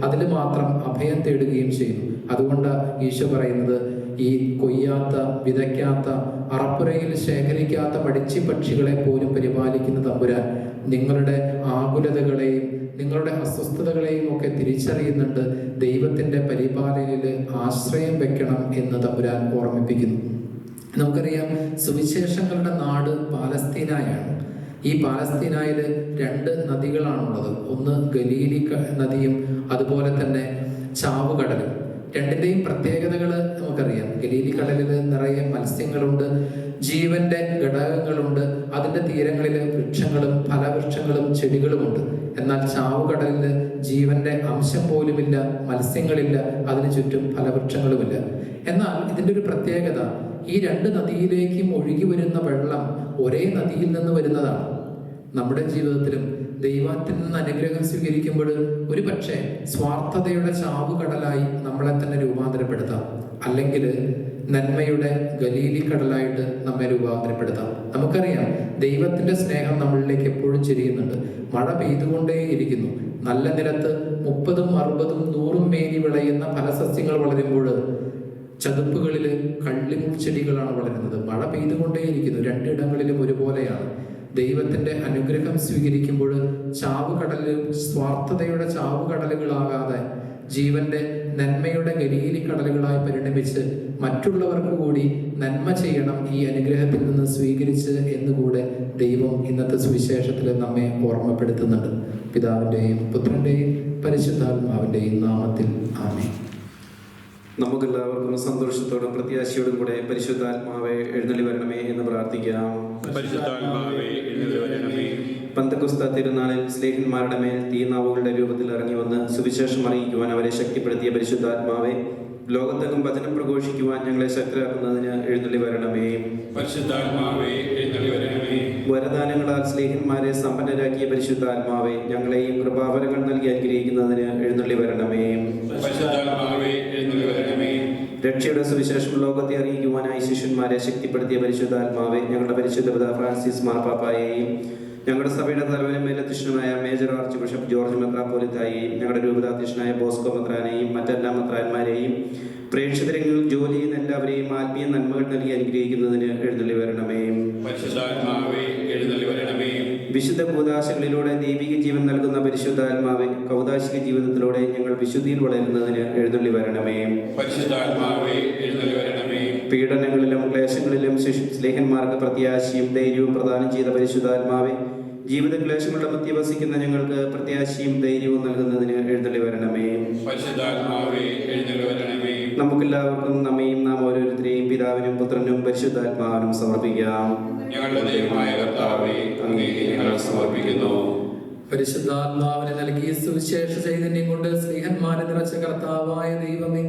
A: അതിൽ മാത്രം അഭയം തേടുകയും ചെയ്യുന്നു. അതുകൊണ്ട് ഈശോ പറയുന്നത്, ഈ കൊയ്യാത്ത, വിതയ്ക്കാത്ത, അറപ്പുരയിൽ ശേഖരിക്കാത്ത മടിച്ചി പക്ഷികളെ പോലും പരിപാലിക്കുന്ന തമ്പുരാൻ നിങ്ങളുടെ ആകുലതകളെയും നിങ്ങളുടെ അസ്വസ്ഥതകളെയും ഒക്കെ തിരിച്ചറിയുന്നുണ്ട്. ദൈവത്തിന്റെ പരിപാലനയിൽ ആശ്രയം വെക്കണം എന്ന് തമ്പുരാൻ ഓർമ്മിപ്പിക്കുന്നു. നമുക്കറിയാം, സുവിശേഷങ്ങളുടെ നാട് പാലസ്തീനായാണ്. ഈ പാലസ്തീനായിൽ 2 നദികളാണുള്ളത്. ഒന്ന് ഗലീലി നദിയും അതുപോലെ തന്നെ ചാവുകടലും. രണ്ടിന്റെയും പ്രത്യേകതകൾ നമുക്കറിയാം. ഗലീലി കടലിൽ നിറയെ മത്സ്യങ്ങളുണ്ട്, ജീവന്റെ ഘടകങ്ങളുണ്ട്, അതിന്റെ തീരങ്ങളിൽ വൃക്ഷങ്ങളും ഫലവൃക്ഷങ്ങളും ചെടികളുമുണ്ട്. എന്നാൽ ചാവുകടലിൽ ജീവന്റെ അംശം പോലുമില്ല, മത്സ്യങ്ങളില്ല, അതിനു ചുറ്റും ഫലവൃക്ഷങ്ങളുമില്ല. എന്നാൽ ഇതിന്റെ ഒരു പ്രത്യേകത, ഈ 2 നദിയിലേക്കും ഒഴുകി വരുന്ന വെള്ളം ഒരേ നദിയിൽ നിന്ന് വരുന്നതാണ്. നമ്മുടെ ജീവിതത്തിലും ദൈവത്തിൽ നിന്ന് അനുഗ്രഹം സ്വീകരിക്കുമ്പോൾ ഒരു പക്ഷേ സ്വാർത്ഥതയുടെ ചാവുകടലായി നമ്മളെ തന്നെ രൂപാന്തരപ്പെടുത്താം, അല്ലെങ്കിൽ നന്മയുടെ ഗലീലി കടലായിട്ട് നമ്മെ രൂപാന്തരപ്പെടുത്താം. നമുക്കറിയാം, ദൈവത്തിന്റെ സ്നേഹം നമ്മളിലേക്ക് എപ്പോഴും ചെരിയുന്നുണ്ട്. മഴ പെയ്തുകൊണ്ടേയിരിക്കുന്നു. നല്ല നിലത്ത് 30, 60, 100 മേനി വിളയുന്ന ഫലസസ്യങ്ങൾ വളരുമ്പോൾ ചതുപ്പുകളിൽ കള്ളിമുൾച്ചെടികളാണ് വളരുന്നത്. മഴ പെയ്തുകൊണ്ടേയിരിക്കുന്നു. 2 ഇടങ്ങളിലും ഒരുപോലെയാണ്. ദൈവത്തിന്റെ അനുഗ്രഹം സ്വീകരിക്കുമ്പോൾ ചാവുകടലും സ്വാർത്ഥതയുടെ ചാവുകടലുകളാകാതെ ജീവന്റെ നന്മയുടെ ഗലീലി കടലുകളായി പരിണമിച്ച് മറ്റുള്ളവർക്ക് കൂടി നന്മ ചെയ്യണം ഈ അനുഗ്രഹത്തിൽ നിന്ന് സ്വീകരിച്ച് എന്നുകൂടെ ദൈവം ഇന്നത്തെ സുവിശേഷത്തിൽ നമ്മെ ഓർമ്മപ്പെടുത്തുന്നുണ്ട്. പിതാവിന്റെയും പുത്രന്റെയും പരിശുദ്ധാത്മാവിന്റെയും നാമത്തിൽ ആമേൻ.
B: നമുക്കെല്ലാവർക്കും സന്തോഷത്തോടും പ്രത്യാശയോടും കൂടെ പരിശുദ്ധാത്മാവെ എഴുന്നള്ളി വരണമേ എന്ന് പ്രാർത്ഥിക്കാം. പെന്തക്കോസ്ത തിരുനാളിൽ സ്ലേഹന്മാരുടെ മേൽ തീനാവുകളുടെ രൂപത്തിൽ ഇറങ്ങി വന്ന് സുവിശേഷം അറിയിക്കുവാൻ അവരെ ശക്തിപ്പെടുത്തിയ പരിശുദ്ധാത്മാവെ, ലോകത്തെങ്ങും വചനം പ്രഘോഷിക്കുവാൻ ഞങ്ങളെ ശക്തരാക്കുന്നതിന് എഴുന്നള്ളി വരണമേ. വരദാനങ്ങളാൽ സ്ലേഹന്മാരെ സമ്പന്നരാക്കിയ പരിശുദ്ധാത്മാവെ, ഞങ്ങളെയും കൃപാവരങ്ങൾ നൽകി അനുഗ്രഹിക്കുന്നതിന് എഴുന്നള്ളി വരണമേ. രക്ഷയുടെ സുവിശേഷം ലോകത്തെ അറിയിക്കുവാനായി ശിഷ്യന്മാരെ ശക്തിപ്പെടുത്തിയ പരിശുദ്ധാത്മാവെ, ഞങ്ങളുടെ പരിശുദ്ധ പിതാ ഫ്രാൻസിസ് മാർപ്പാപ്പായെയും ഞങ്ങളുടെ സഭയുടെ തലവനും മേലധ്യക്ഷനുമായ മേജർ ആർച്ച് ബിഷപ്പ് ജോർജ് മെത്രാപ്പോലിത്തായെയും ഞങ്ങളുടെ രൂപതാധ്യക്ഷനായ ബോസ്കോ മെത്രാനെയും മറ്റെല്ലാ മെത്രാന്മാരെയും പ്രേക്ഷിതരങ്ങളിൽ ജോലി ചെയ്യുന്ന എല്ലാവരെയും ആത്മീയ നന്മകൾ നൽകി അനുഗ്രഹിക്കുന്നതിന് എഴുന്നള്ളി വരണമേ. വിശുദ്ധ കൂദാശകളിലൂടെ ദൈവിക ജീവൻ നൽകുന്ന പരിശുദ്ധാത്മാവെ, കൗദാശിക ജീവിതത്തിലൂടെ ഞങ്ങൾ വിശുദ്ധിയിൽ വളരുന്നതിന് എഴുന്നള്ളി വരണമേ. പീഡനങ്ങളിലും ക്ലേശങ്ങളിലും സ്ലേഹന്മാർക്ക് പ്രത്യാശയും ധൈര്യവും പ്രദാനം ചെയ്ത പരിശുദ്ധാത്മാവെ, ജീവിത ക്ലേശങ്ങളുടെ മധ്യ വസിക്കുന്ന ഞങ്ങൾക്ക് പ്രത്യാശയും ധൈര്യവും നൽകുന്നതിന് എഴുന്നള്ളി വരണമേ. നമുക്കെല്ലാവർക്കും നമ്മയും നാം ഓരോരുത്തരെയും പിതാവിനും പുത്രനും പരിശുദ്ധാത്മാവിനും സമർപ്പിക്കാം.
A: പരിശുദ്ധാത്മാവിനെ നൽകിയ സുവിശേഷ ചൈതന്യം കൊണ്ട് സ്നേഹന്മാരെ നിറച്ച കർത്താവായ ദൈവമേ,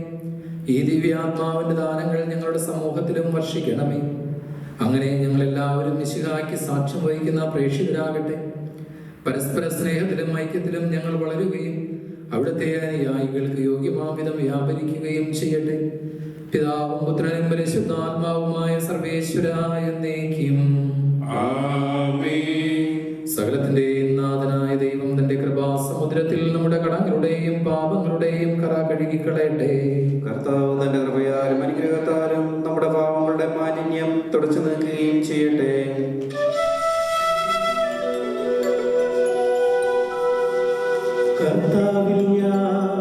A: ഈ ദിവ്യാത്മാവിന്റെ ദാനങ്ങൾ ഞങ്ങളുടെ സമൂഹത്തിലും വർഷിക്കണമേ. അങ്ങനെ ഞങ്ങൾ എല്ലാവരും മിശിഹായ്ക്ക് സാക്ഷ്യം വഹിക്കുന്ന പ്രേക്ഷിതരാകട്ടെ. പരസ്പര സ്നേഹത്തിലും ഐക്യത്തിലും ഞങ്ങൾ വളരുകയും അവിടുത്തെ അനുയായികൾക്ക് യോഗ്യമാവിധം വ്യാപരിക്കുകയും ചെയ്യട്ടെ. പിതാവും പുത്രനും പരിശുദ്ധാത്മാവുമായ സർവേശ്വരായ എന്നേക്കും ആമേൻ. സകലത്തിന്റെയും നാഥനായ ദൈവം തന്റെ കൃപാസമുദ്രത്തിൽ നമ്മുടെ കടങ്ങളുടെയും പാപങ്ങളുടെയും കറ കഴുകിക്കളയട്ടെ.
B: കർത്താവ് തന്റെ കൃപയാലും അനുഗ്രഹത്താലും നമ്മുടെ പാപങ്ങളുടെ മാലിന്യം തുടച്ചു നീക്കുകയും ചെയ്യട്ടെ.
C: കർത്താവിൽ ഞാൻ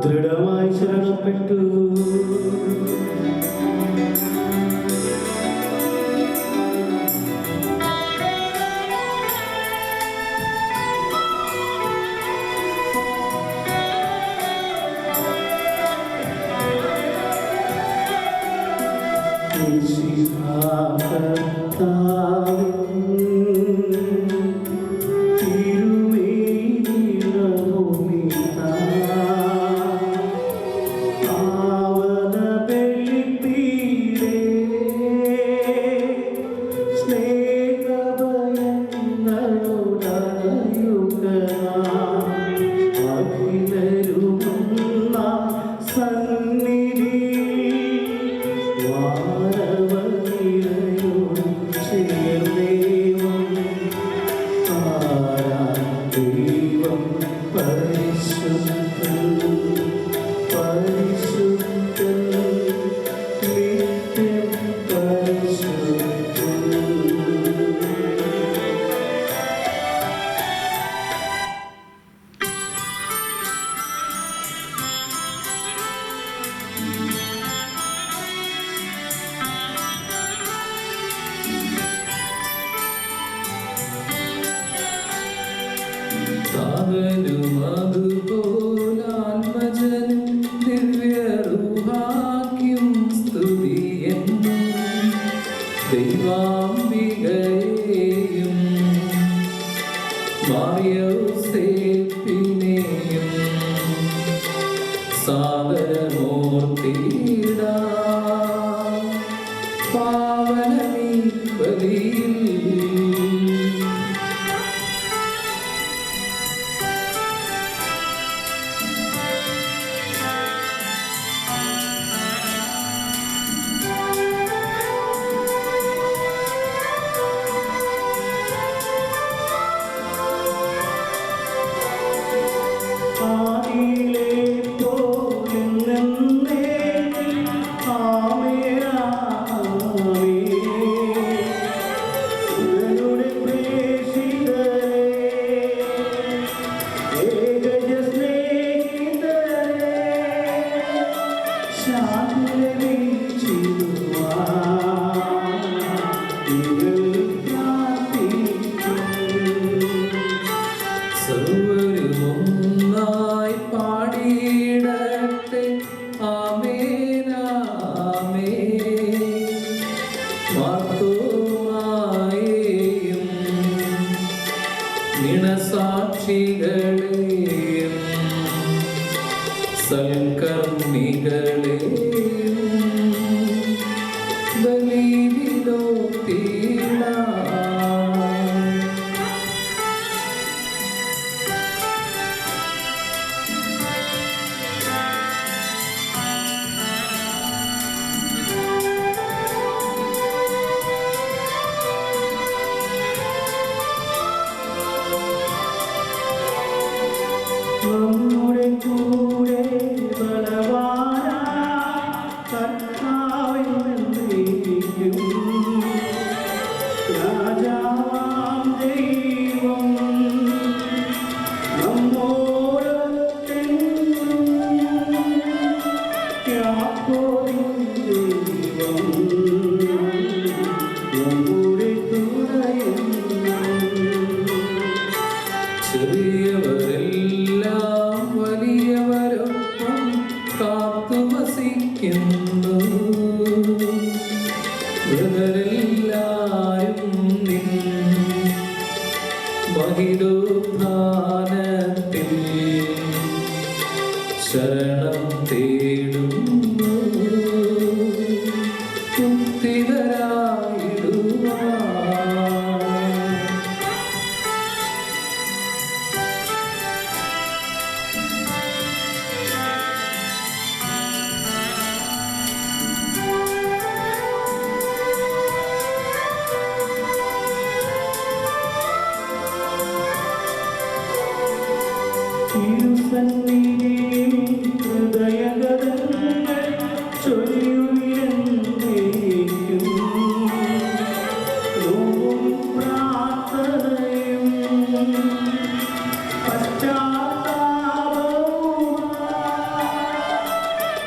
C: ദൃഢമായി ശരണപ്പെട്ടു.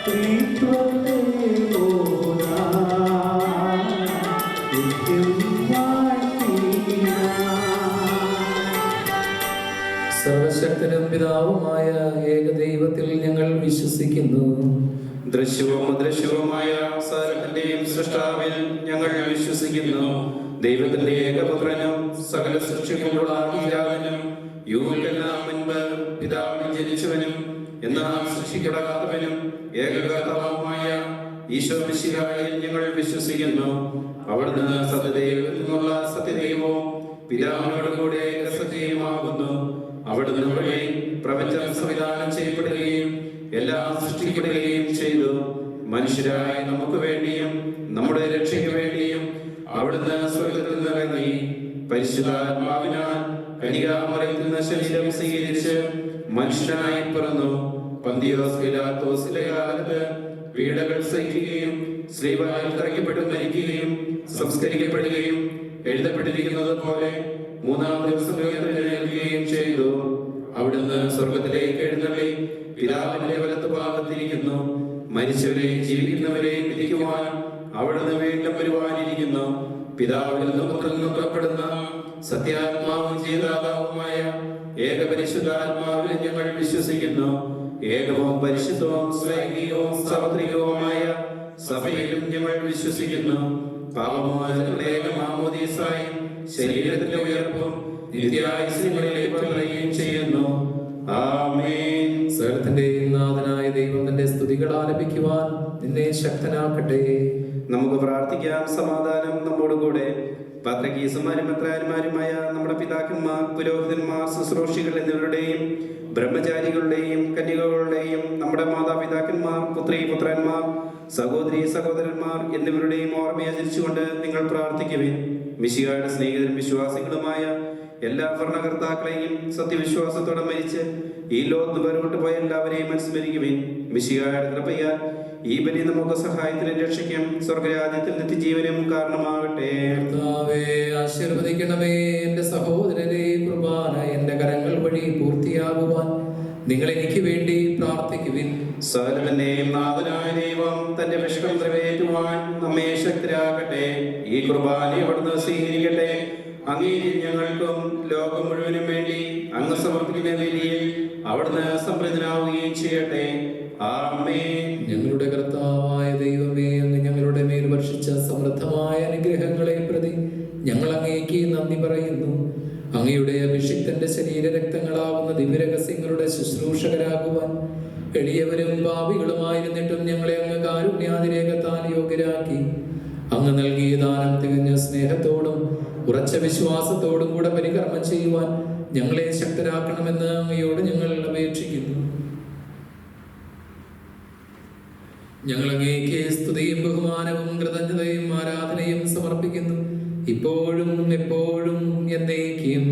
C: സ്ത്രീത്വത്തെ പോതാ നിത്യം വാഴ്ത്തിടാം.
A: സർവശക്തനും പിതാവുമായ ഏകദൈവത്തിൽ ഞങ്ങൾ വിശ്വസിക്കുന്നു.
B: ദൃശ്യവും അദൃശ്യവുമായ സകലത്തിന്റെയും സൃഷ്ടാവിൽ ഞങ്ങൾ വിശ്വസിക്കുന്നു. ദൈവത്തിന്റെ ഏകപുത്രനും സകല സൃഷ്ടികളുടെ ആദിജാതനും യുഗങ്ങൾക്കെല്ലാം മുൻപ് പിതാവിൽ ജനിച്ചവനും എന്നാൽ സൃഷ്ടിക്കപ്പെടാത്തവനും ഏകകർത്താവുമായ ഈശോ മിശിഹായിൽ ഞങ്ങൾ വിശ്വസിക്കുന്നു. അവിടുന്ന് സത്യദൈവത്തിൽ നിന്നുള്ള സത്യദൈവവും പിതാവിനോട് കൂടെ ഏകസത്യവുമാകുന്നു. അവിടുന്ന് വഴി പ്രപഞ്ചം സംവിധാനം ചെയ്യപ്പെടുകയും എല്ലാം സൃഷ്ടിക്കപ്പെടുകയും ചെയ്തു. മനുഷ്യരായ നമുക്ക് വേണ്ടിയും നമ്മുടെ രക്ഷയ്ക്ക് വേണ്ടിയും അവിടുന്ന് സ്വർഗ്ഗത്തിൽ നിന്നിറങ്ങി പരിശുദ്ധാത്മാവിനാൽ കന്യകാമറിയത്തിൽ നിന്ന് ശരീരം സ്വീകരിച്ച് മനുഷ്യനായി പിറന്നു. പന്തിയോസ് പീലാത്തോസിന്റെ കാലത്ത് പീഡകൾ സഹിക്കുകയും ശ്രീവായിൽ തറയ്ക്കപ്പെട്ടു മരിക്കുകയും സംസ്കരിക്കപ്പെടുകയും എഴുതപ്പെട്ടിരിക്കുന്നത് പോലെ മൂന്നാം ദിവസം ഉയർത്തെഴുന്നേൽക്കുകയും ചെയ്തു. അവിടുന്ന് സ്വർഗത്തിലേക്ക് എഴുന്നള്ളി പിതാവിന്റെ വലത്തുഭാഗത്തിരിക്കുന്നു. മരിച്ചവരെയും ജീവിക്കുന്നവരെയും വിധിക്കുവാൻ അവിടുന്ന് വീണ്ടും വരുവാനിരിക്കുന്നു. പിതാവിൽ നിന്ന് പുത്രനിൽ നിന്ന് പുറപ്പെടുന്ന സത്യാത്മാവും ജീവദാതാവുമായ ഏകപരിശുദ്ധാത്മാവിൽ ഞങ്ങൾ വിശ്വസിക്കുന്നു. ഏകവും പരിശുദ്ധവും സ്വൈകികവും സാർവത്രികവുമായ സഭയിലും ഞങ്ങൾ വിശ്വസിക്കുന്നു. പാപമോചനത്തിന്റെ ഏകമാമോദീസായും ശരീരത്തിന്റെ ഉയർപ്പും നിത്യായുസ്സിലേക്ക് പറയുകയും ചെയ്യുന്നു. ആമേൻ.
A: സകലത്തിന്റെയും നാഥനായ ദൈവം തന്റെ സ്തുതികൾ ആലപിക്കുവാൻ നിന്നെ ശക്തനാക്കട്ടെ.
B: നമുക്ക് പ്രാർത്ഥിക്കാം. സമാധാനം നമ്മോട് കൂടെ. പത്രികീസുമാരും മെത്രാന്മാരുമായ നമ്മുടെ പിതാക്കന്മാർ, പുരോഹിതന്മാർ, ശുശ്രൂഷികൾ എന്നിവരുടെയും ബ്രഹ്മചാരികളുടെയും കന്യകകളുടെയും നമ്മുടെ മാതാപിതാക്കന്മാർ, പുത്രന്മാർ, സഹോദരി സഹോദരന്മാർ എന്നിവരുടെയും ഓർമ്മയാചരിച്ചുകൊണ്ട് നിങ്ങൾ പ്രാർത്ഥിക്കുവിൻ. മിശിഹായുടെ സ്നേഹിതരും വിശ്വാസികളുമായ എല്ലാ ഭരണകർത്താക്കളെയും സത്യവിശ്വാസത്തോടെ മരിച്ച് ഈ ലോകത്ത് വേർപെട്ടു പോയ എല്ലാവരെയും അനുസ്മരിക്കുവിൻ. മിശിഹായുടെ കൃപയാൽ ഈ ബലി നമുക്ക് സഹായത്തിനും രക്ഷയ്ക്കും സ്വർഗരാജ്യത്തിൽ നിത്യജീവനും കാരണമാകട്ടെ.
A: ആശീർവദിക്കണമേ. എന്റെ സഹോദരരെ, കുർബാന എന്റെ കരങ്ങൾ വഴി പൂർത്തിയാകുവാൻ നിങ്ങൾ എനിക്ക് വേണ്ടി പ്രാർത്ഥിക്കുവിൻ.
B: സകലത്തിന്റെയും നാഥനായ ദൈവം തന്റെ വിഷയം നിറവേറ്റുവാൻ നമ്മെ ശക്തരാകട്ടെ. ഈ കുർബാന അവിടുന്ന് സ്വീകരിക്കട്ടെ. അങ്ങേരിൽ ഞങ്ങൾക്കും ലോകം മുഴുവനും വേണ്ടി അങ്ങ് സമർപ്പിക്കുന്ന ബലിയിൽ അവിടുന്ന് സംപ്രീതനാവുകയും ചെയ്യട്ടെ. ആമേൻ.
A: ഞങ്ങളുടെ കർത്താവായ ദൈവമേ, അങ്ങ് ഞങ്ങളുടെ മേൽ വർഷിച്ച സമൃദ്ധമായ അനുഗ്രഹങ്ങളെ പ്രതി ഞങ്ങൾ അങ്ങേക്ക് നന്ദി പറയുന്നു. അങ്ങയുടെ അഭിഷിക്തന്റെ ശരീരരക്തങ്ങളാവുന്ന ദിവ്യരഹസ്യങ്ങളുടെ ശുശ്രൂഷകരാകുവാൻ എളിയവരും പാപികളുമായിരുന്നിട്ടും ഞങ്ങളെ അങ്ങ് കാരുണ്യാതിരേകത്താൽ യോഗ്യരാക്കി. അങ്ങ് നൽകിയ ദാനം തികഞ്ഞ സ്നേഹത്തോടും ഉറച്ച വിശ്വാസത്തോടും കൂടെ പരികർമ്മം ചെയ്യുവാൻ ഞങ്ങളെ ശക്തരാക്കണമെന്ന് അങ്ങയോട് ഞങ്ങൾ അപേക്ഷിക്കുന്നു. ഞങ്ങൾ അങ്ങേക്ക് സ്തുതിയും ബഹുമാനവും കൃതജ്ഞതയും ആരാധനയും സമർപ്പിക്കുന്നു, ഇപ്പോഴും എപ്പോഴും എന്നേക്കും.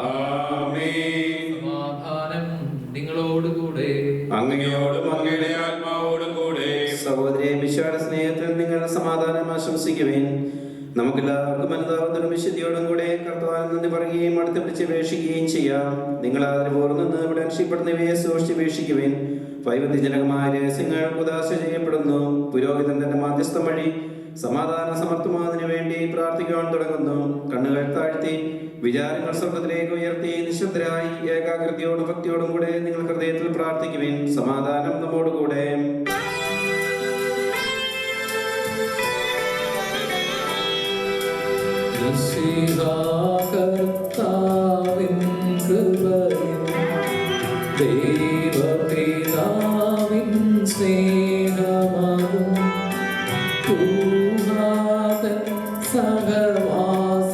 B: ആമേൻ.
A: സമാധാനം നിങ്ങളോടുകൂടെ.
B: അങ്ങയോടും അങ്ങയുടെ ആത്മാവോടും കൂടെ. സഹോദരിയെ മിശിഹായുടെ സ്നേഹത്തിൽ നിങ്ങൾ സമാധാനം ആശംസിക്കുവേൻ. നമുക്കെല്ലാവർക്കും അനുതാപത്തോടും വിശുദ്ധിയോടും കൂടെ കർത്താവിൽ നന്ദി പറയുകയും അടുത്ത് പിടിച്ച് അപേക്ഷിക്കുകയും ചെയ്യാം. നിങ്ങൾ ആദരപൂർവ്വം നിന്ന് ഇവിടെ അനുഷ്ഠിക്കപ്പെടുന്നവയെ സൂക്ഷിച്ച് അപേക്ഷിക്കുവേൻ. വൈവിധ്യജനകമായ രഹസ്യങ്ങൾ ഉദാശ ചെയ്യപ്പെടുന്നു. പുരോഹിതൻ തന്റെ മാധ്യസ്ഥം വഴി സമാധാന സമർത്ഥമാതിനു വേണ്ടി പ്രാർത്ഥിക്കുവാൻ തുടങ്ങുന്നു. കണ്ണുകൾ താഴ്ത്തി വിചാരങ്ങൾ സ്വർഗത്തിലേക്ക് ഉയർത്തി നിശബ്ദരായി ഏകാഗ്രതയോടും ഭക്തിയോടും കൂടെ നിങ്ങൾ ഹൃദയത്തിൽ പ്രാർത്ഥിക്കുവിൻ. സമാധാനം നമ്മോടുകൂടെ.
A: കർത്താവിൻ കൃപയും ദൈവപിതാവിൻ സ്നേഹമാകും പൂർണ്ണതൻ സഹവാസവുമീ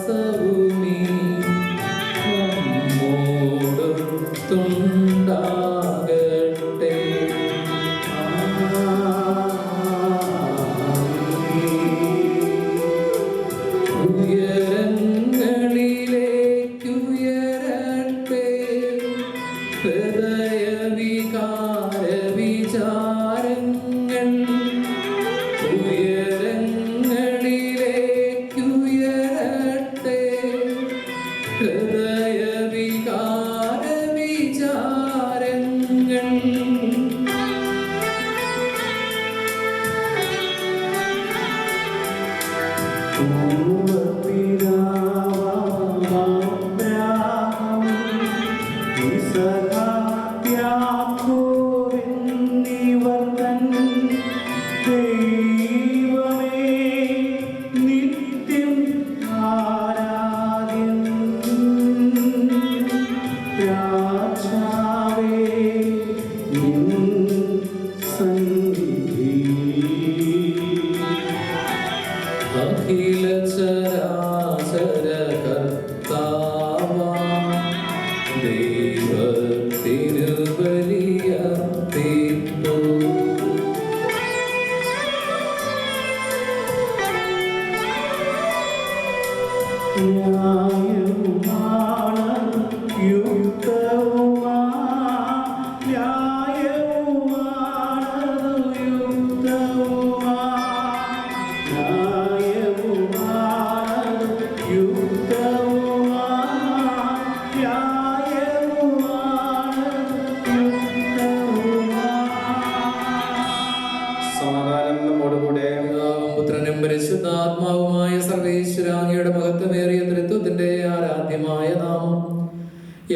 A: നമ്മോടൊത്തുണ്ടാകട്ടെ. ഉയരങ്ങളിലേക്കുയരട്ടെ ഹൃദയവികാര വിചാരങ്ങൾ
B: സമാധാനം നമ്മോടുകൂടെ.
A: പുത്രനും പരിശുദ്ധാത്മാവുമായ സർവേശ്വര അങ്ങയുടെ മഹത്വമേറിയ തൃത്വത്തിന്റെ ആരാധ്യമായ നാമം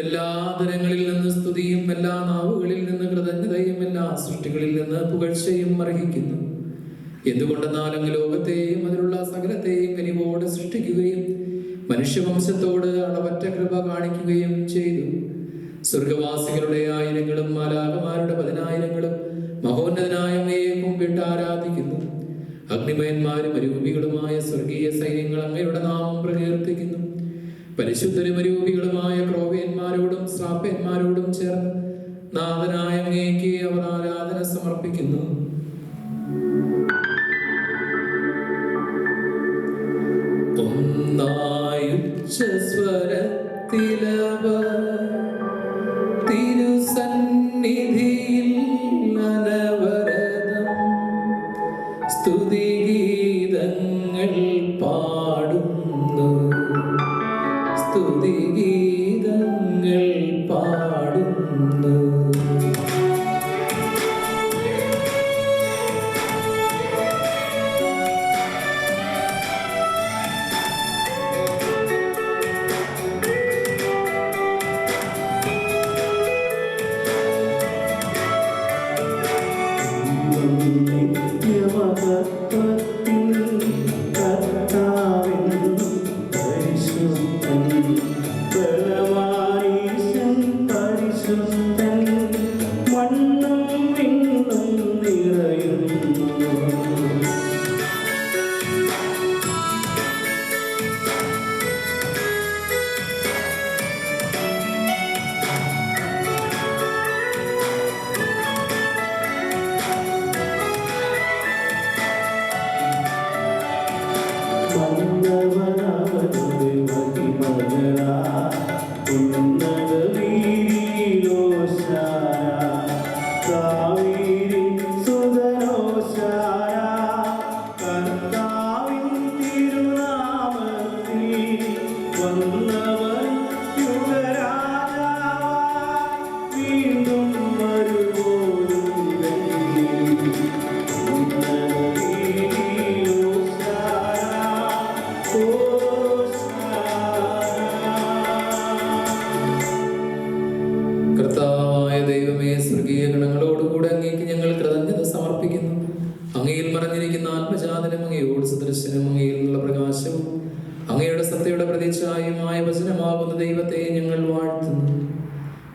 A: എല്ലാ തരങ്ങളിൽ നിന്ന് സ്തുതിയും എല്ലാ നാവുകളിൽ നിന്ന് കൃതജ്ഞതയും എല്ലാ സൃഷ്ടികളിൽ നിന്ന് പുകഴ്ചയും അർഹിക്കുന്നു. എന്തുകൊണ്ടെന്നാൽ അങ്ങ് ലോകത്തെയും അതിലുള്ള സകലത്തെയും കനിവോടെ സൃഷ്ടിക്കുകയും മനുഷ്യവംശത്തോട് അളവറ്റ കൃപ കാണിക്കുകയും ചെയ്തു. സ്വർഗവാസികളുടെ ആയിരങ്ങളും മാലാഖമാരുടെ 10,000ങ്ങളും മഹോന്നതനായ അങ്ങയെ കുമ്പിട്ട് ആരാധിക്കുന്നു. അഗ്നിമയന്മാരും അരൂപികളുമായ സ്വർഗീയ സൈന്യങ്ങൾ അങ്ങയുടെ നാമം പ്രകീർത്തിക്കുന്നു. പരിശുദ്ധരും അരൂപികളുമായ ക്രോവേന്മാരോടും ശ്രാപ്പന്മാരോടും ചേർന്ന് നാഥനായ അങ്ങേക്ക് അവർ ആരാധന സമർപ്പിക്കുന്നു. ഒന്നായുച്ചസ്വരത്തിലവർ തിരുസന്നിധിയിൽ അനവരതം സ്തുതിഗീതങ്ങൾ പാടുന്നു, സ്തുതിഗീതങ്ങൾ പാടുന്നു.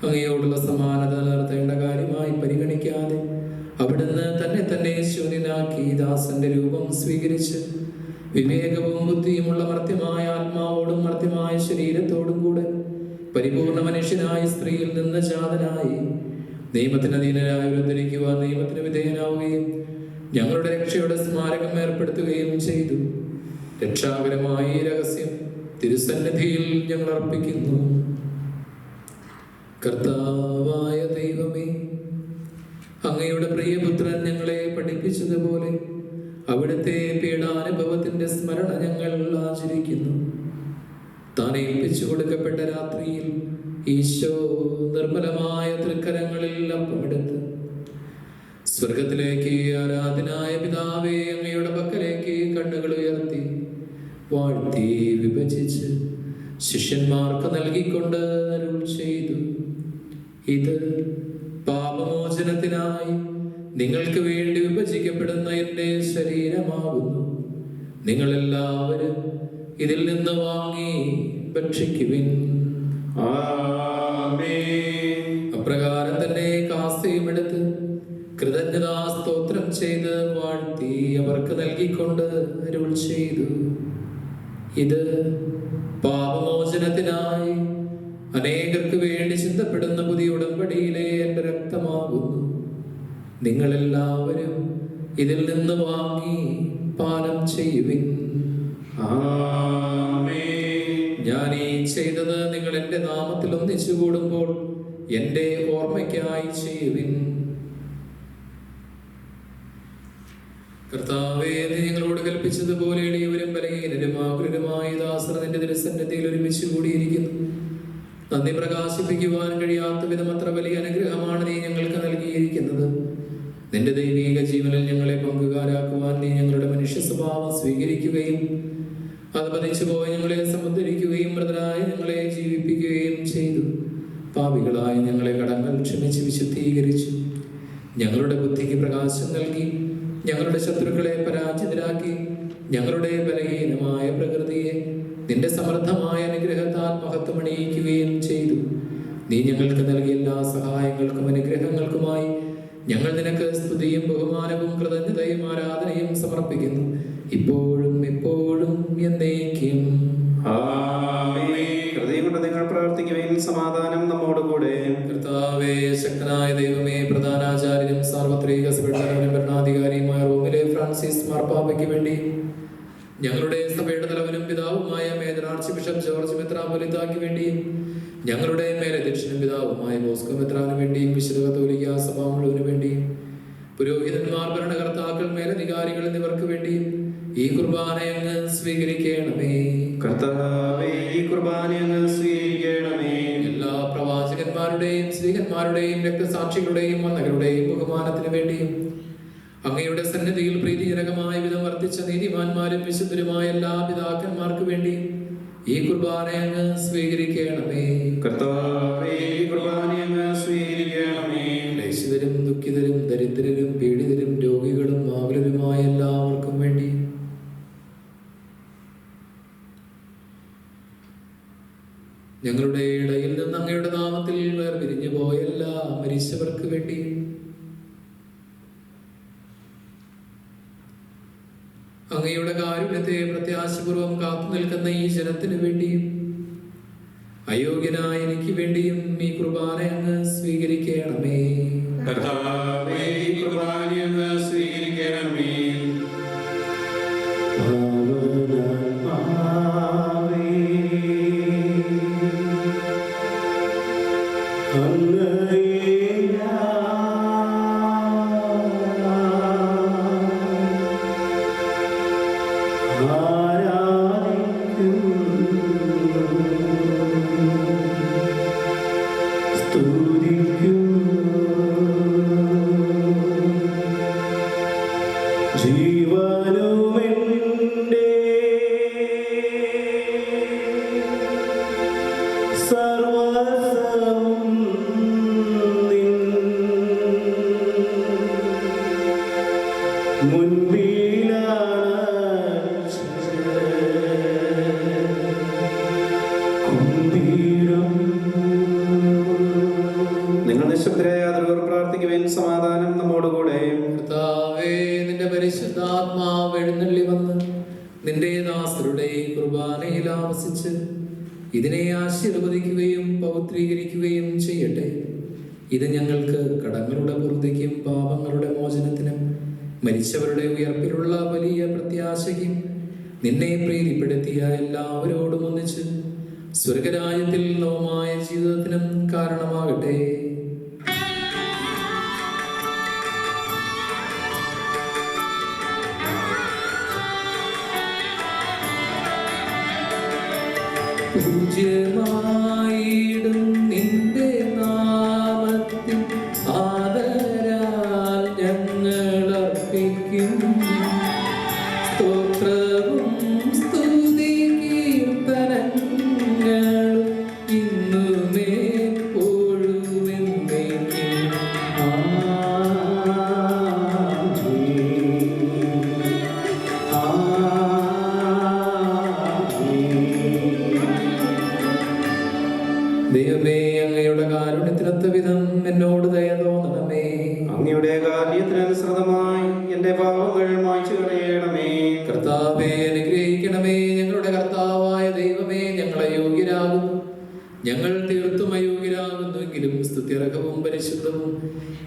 A: അങ്ങയോടുള്ള സമാനത നിർത്തേണ്ട കാര്യമായി പരിഗണിക്കാതെ അവിടുന്ന് തന്നെ ശൂന്യനാക്കി ദാസന്റെ രൂപം സ്വീകരിച്ച് വിവേകവും ബുദ്ധിയുമുള്ള മർത്യമായ ആത്മാവോടും മർത്യമായ ശരീരത്തോടും കൂടെ പരിപൂർണ മനുഷ്യനായ സ്ത്രീയിൽ നിന്ന് ജാതനായി നിയമത്തിന് അധീനരായി ഉദ്ധരിക്കുവാൻ നിയമത്തിന് വിധേയനാവുകയും ഞങ്ങളുടെ രക്ഷയുടെ സ്മാരകം ഏർപ്പെടുത്തുകയും ചെയ്തു. രക്ഷാകരമായ ഈ രഹസ്യം തിരുസന്നിധിയിൽ ഞങ്ങൾ അർപ്പിക്കുന്നു. കർത്താവായ ദൈവമേ, അങ്ങയുടെ പ്രിയപുത്രൻ ഞങ്ങളെ പഠിപ്പിച്ചതുപോലെ അവിടുത്തെ പീഡാനുഭവത്തിന്റെ സ്മരണ ഞങ്ങൾ ആചരിക്കുന്നു. താൻ ഏൽപ്പിച്ചു കൊടുക്കപ്പെട്ട രാത്രിയിൽ ഈശോ നിർമ്മലമായ തൃക്കരങ്ങളിൽ അപ്പമെടുത്ത് സ്വർഗത്തിലേക്ക് ആരാധനായ പിതാവേ അങ്ങയുടെ പക്കലേക്ക് കണ്ണുകൾ ഉയർത്തി ശിഷ്യന്മാർക്ക് നൽകിക്കൊണ്ട് അരുൾ ചെയ്തു, ഇത് പാപമോചനത്തിനായി നിങ്ങൾക്ക് വേണ്ടി വിഭജിക്കപ്പെടുന്ന എൻ്റെ ശരീരമാകുന്നു. നിങ്ങളെല്ലാവരും ഇതിൽ നിന്ന് വാങ്ങി ഭക്ഷിക്കുവിൻ. അപ്രകാരം തന്നെ കാസയും എടുത്ത് കൃതജ്ഞതാ സ്തോത്രം ചെയ്ത് വാഴ്ത്തി അവർക്ക് നൽകിക്കൊണ്ട് അരുൾ ചെയ്തു, ഇത് പാപമോചനത്തിനായി അനേകർക്ക് വേണ്ടി ചിന്തപ്പെടുന്ന പുതിയ ഉടമ്പടിയിലെ എൻ്റെ രക്തമാകുന്നു. നിങ്ങളെല്ലാവരും ഇതിൽ നിന്ന് വാങ്ങി പാനം ചെയ്യുവിൻ. ഞാൻ ഈ ചെയ്തത് നിങ്ങൾ എൻ്റെ നാമത്തിൽ ഒന്നിച്ചു കൂടുമ്പോൾ എൻ്റെ ഓർമ്മയ്ക്കായി ചെയ്യുവിൻ. കർത്താവേ, നീ ഞങ്ങളോട് കൽപ്പിച്ചതുപോലെ എളിയവരും ബലഹീനരും ആകുലരുമായ ദാസർ നിന്റെ തിരുസന്നിധിയിൽ ഒരുമിച്ച് കൂടിയിരിക്കുന്നു. നന്ദി പ്രകാശിപ്പിക്കുവാൻ കഴിയാത്ത വിധം അത്ര വലിയ അനുഗ്രഹമാണ് നീ ഞങ്ങൾക്ക് നൽകിയിരിക്കുന്നത്. നിന്റെ ദൈവീക ജീവനിൽ ഞങ്ങളെ പങ്കുകാരാക്കുവാൻ നീ ഞങ്ങളുടെ മനുഷ്യ സ്വഭാവം സ്വീകരിക്കുകയും അത് പതിച്ചുപോയി ഞങ്ങളെ സമുദ്ധരിക്കുകയും മൃതരായി ഞങ്ങളെ ജീവിപ്പിക്കുകയും ചെയ്തു. പാപികളായ ഞങ്ങളെ കടങ്ങൾ ക്ഷമിച്ച് വിശുദ്ധീകരിച്ചു. ഞങ്ങളുടെ ബുദ്ധിക്ക് പ്രകാശം നൽകി ഞങ്ങളുടെ ശത്രുക്കളെ പരാജിതരാക്കി ഞങ്ങളുടെ ബലഹീനമായ പ്രകൃതിയെ നിന്റെ സമൃദ്ധമായ അനുഗ്രഹത്താൽ മഹത്വമണിയിക്കുകയും ചെയ്തു. നീ ഞങ്ങൾക്ക് നൽകിയ എല്ലാ സഹായങ്ങൾക്കും അനുഗ്രഹങ്ങൾക്കുമായി ഞങ്ങൾ നിനക്ക് സ്തുതിയും ബഹുമാനവും കൃതജ്ഞതയും ആരാധനയും സമർപ്പിക്കുന്നു, ഇപ്പോഴും എപ്പോഴും എന്നേക്കും.
B: ഹൃദയം കൊണ്ട് നിങ്ങൾ പ്രവർത്തിക്കുവാൻ സമാധാനം നമ്മോടുകൂടെ.
A: കർത്താവേ, ശക്തനായ ദൈവമേ, പ്രധാനാചാര്യനും സാർവത്രിക സഭയുടെ ഭരണാധികാരിയുമായ റോമിലെ ഫ്രാൻസിസ് മാർപ്പാപ്പയ്ക്ക് വേണ്ടി ഞങ്ങളുടെ സഭയുടെ തലവനും പിതാവുമായ മേജർ ആർച്ച് ബിഷപ്പ് ജോർജ് മെത്രാപ്പൊലീത്തായ്ക്ക് വേണ്ടിയും ഞങ്ങളുടെ മേലധ്യക്ഷനും പിതാവുമായ ബോസ്കോ മെത്രാന് വേണ്ടിയും വിശുദ്ധ കത്തോലിക്ക സഭ മുഴുവന് വേണ്ടിയും പുരോഹിതന്മാർ, ഭരണകർത്താക്കൾ, മേലധികാരികൾ എന്നിവർക്ക് വേണ്ടിയും ഈ കുർബാന അങ്ങ് സ്വീകരിക്കണമേ.
B: കർത്താവേ, ഈ കുർബാന അങ്ങ് സ്വീകരിക്കണമേ.
A: എല്ലാ പ്രവാചകന്മാരുടെയും സ്ത്രീകന്മാരുടെയും രക്തസാക്ഷികളുടെയും വന്നകളുടെയും ബഹുമാനത്തിന് വേണ്ടിയും അങ്ങയുടെ സന്നിധിയിൽ പ്രീതിജനകമായ വിധം വർദ്ധിച്ച നീതിമാന്മാരും വിശുദ്ധരുമായ എല്ലാ പിതാക്കന്മാർക്ക് വേണ്ടിയും ഈ കുർബാന അങ്ങ് സ്വീകരിക്കണമേ.
B: കർത്താവേ, ഈ കുർബാന അങ്ങ് സ്വീകരിക്കണമേ.
A: ക്ലേശിതരും ദുഃഖിതരും ദരിദ്രരും പീഡിതരും രോഗികളും ആകുലരുമായ എല്ലാവർക്കും വേണ്ടി ഞങ്ങളുടെ ഇടയിൽ നിന്ന് അങ്ങയുടെ നാമത്തിൽ വേർപിരിഞ്ഞു പോയ എല്ലാ മരിച്ചവർക്ക് വേണ്ടി അങ്ങയുടെ കാരുണ്യത്തെ പ്രത്യാശപൂർവം കാത്തു നിൽക്കുന്ന ഈ ജനത്തിനു വേണ്ടിയും അയോഗ്യനായ എനിക്ക് വേണ്ടിയും ഈ കുർബാന അങ്ങ് സ്വീകരിക്കണമേ.
D: കർത്താവേ, ഈ കുർബാന അങ്ങ് സ്വീകരിക്കണമേ.
B: നിങ്ങൾ നിശബ്ദരായ പ്രാർത്ഥിക്കുവാൻ സമാധാനം നമ്മോടുകൂടെ.
A: കർത്താവേ, നിന്റെ പരിശുദ്ധാത്മാവ് എഴുന്നള്ളി വന്ന് നിന്റെ ദാസരുടെ കുർബാനയിൽ ആവസിച്ച് ഇതിനെ ആശീർവദിക്കുകയും പൗത്രീകരിക്കുകയും ചെയ്യട്ടെ. ഇത് ഞങ്ങൾക്ക് കടങ്ങളുടെ പൂർത്തിക്കും പാപങ്ങളുടെ മോചനത്തിനും മരിച്ചവരുടെ ഉയർപ്പിലുള്ള വലിയ പ്രത്യാശയ്ക്കും നിന്നെ പ്രീതിപ്പെടുത്തിയ എല്ലാവരോടും ഒന്നിച്ച് സ്വർഗരാജ്യത്തിൽ നവമായ ജീവിതത്തിനും കാരണമാകട്ടെ. പൂജ്യമായിടും നിന്റെ നാമത്തിൽ ആദരാൽ ഞങ്ങൾ അർപ്പിക്കും സ്തോത്രവും സ്തുതി കീർത്തനങ്ങൾ
B: പാപങ്ങൾ മായ്ച്ചു കളയണമേ.
A: കർത്താവേ അനുഗ്രഹിക്കണമേ. ഞങ്ങളുടെ കർത്താവായ ദൈവമേ, ഞങ്ങൾ അയോഗ്യരാകുന്നു. ഞങ്ങൾ തീർത്തും അയോഗ്യരാകുന്നുവെങ്കിലും സ്തുത്യർഹവും പരിശുദ്ധവും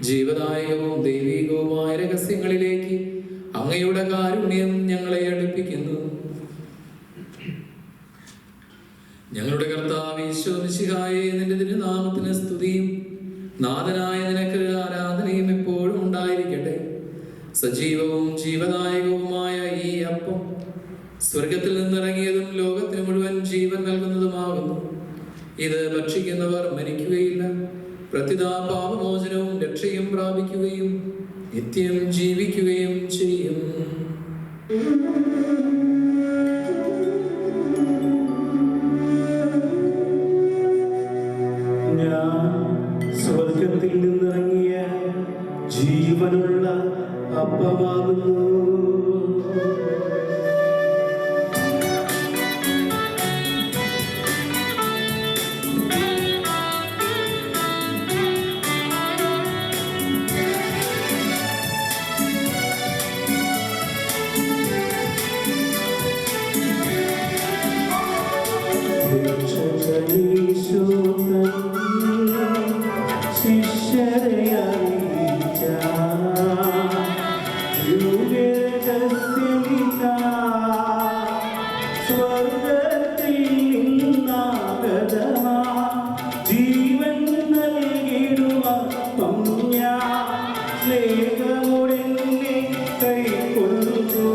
A: ജീവദായകവും ദൈവികവുമായ രഹസ്യങ്ങളിലേക്ക് അങ്ങയുടെ കാരുണ്യം ഞങ്ങളെ അടുപ്പിക്കുന്നു. ഞങ്ങളുടെ കർത്താവ് ഈശോ മിശിഹായേ, നിന്റെ തിരുനാമത്തിന് സ്തുതിയും നാഥനായ നിനക്ക് ആരാധനയും എപ്പോഴും ഉണ്ടായിരിക്കട്ടെ. സജീവവും ജീവദായകവുമായ ഈ അപ്പം സ്വർഗത്തിൽ നിന്നിറങ്ങിയതും ലോകത്തിന് മുഴുവൻ ജീവൻ നൽകുന്നതുമാകുന്നു. ഇത് ഭക്ഷിക്കുന്നവർ മരിക്കുകയില്ല, പ്രത്യുത പാപമോചനവും രക്ഷയും പ്രാപിക്കുകയും നിത്യം ജീവിക്കുകയും ചെയ്യും.
C: ഞാൻ സ്വർഗത്തിൽ നിന്നിറങ്ങിയ ജീവനുള്ള അപ്പമാകുന്നു. ജീവൻ നൽകിടുക സ്നേഹമുടനെ കൈക്കൊണ്ടു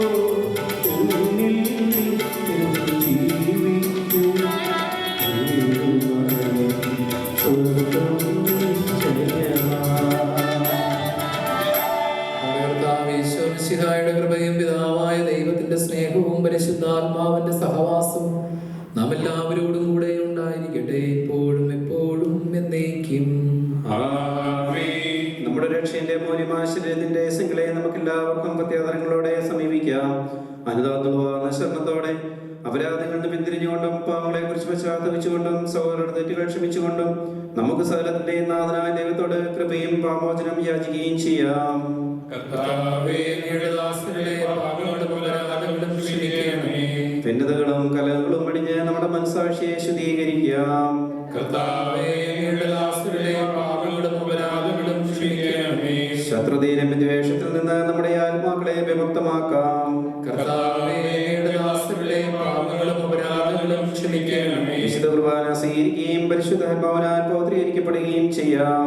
A: മിശിഹായുടെ കൃപയും പിതാവായ ദൈവത്തിന്റെ സ്നേഹവും പരിശുദ്ധാത്മാവിന്റെ സഹവാസവും നാം എല്ലാവരോടും കൂടെ ഉണ്ടായിരിക്കട്ടെ, ഇപ്പോഴും എപ്പോഴും എന്നേക്കും.
B: നമ്മുടെ രക്ഷയുടെ മൂല്യമാശ്രയത്തിന്റെ ശൃംഖലയെ നമുക്ക് എല്ലാവർക്കും പ്രത്യാദരങ്ങളോടെ സമീപിക്കാം. അനുതാപത്തോടെ ശരണത്തോടെ അപരാധങ്ങളിൽ നിന്ന് പിന്തിരിഞ്ഞുകൊണ്ടും പാവങ്ങളെ കുറിച്ച് പശ്ചാത്തപിച്ചുകൊണ്ടും സഹോദരരുടെ തെറ്റുകൾ ക്ഷമിച്ചുകൊണ്ടും നമുക്ക് സകലത്തിന്റെ നാഥനായ ദൈവത്തോട് കൃപയും പാപമോചനം യാചിക്കുകയും ചെയ്യാം. ഭിന്നതകളും കലഹങ്ങളും അടിഞ്ഞ് നമ്മുടെ മനസ്സാക്ഷിയെ ശുദ്ധീകരിക്കാം. ശത്രുതയിലും വിദ്വേഷത്തിൽ നിന്ന് നമ്മുടെ ആത്മാക്കളെ വിമുക്തമാക്കാം. വിശുദ്ധ കുർബാന സ്വീകരിക്കുകയും പരിശുദ്ധാത്മാവിനാൽ പൗത്രീകരിക്കപ്പെടുകയും ചെയ്യാം.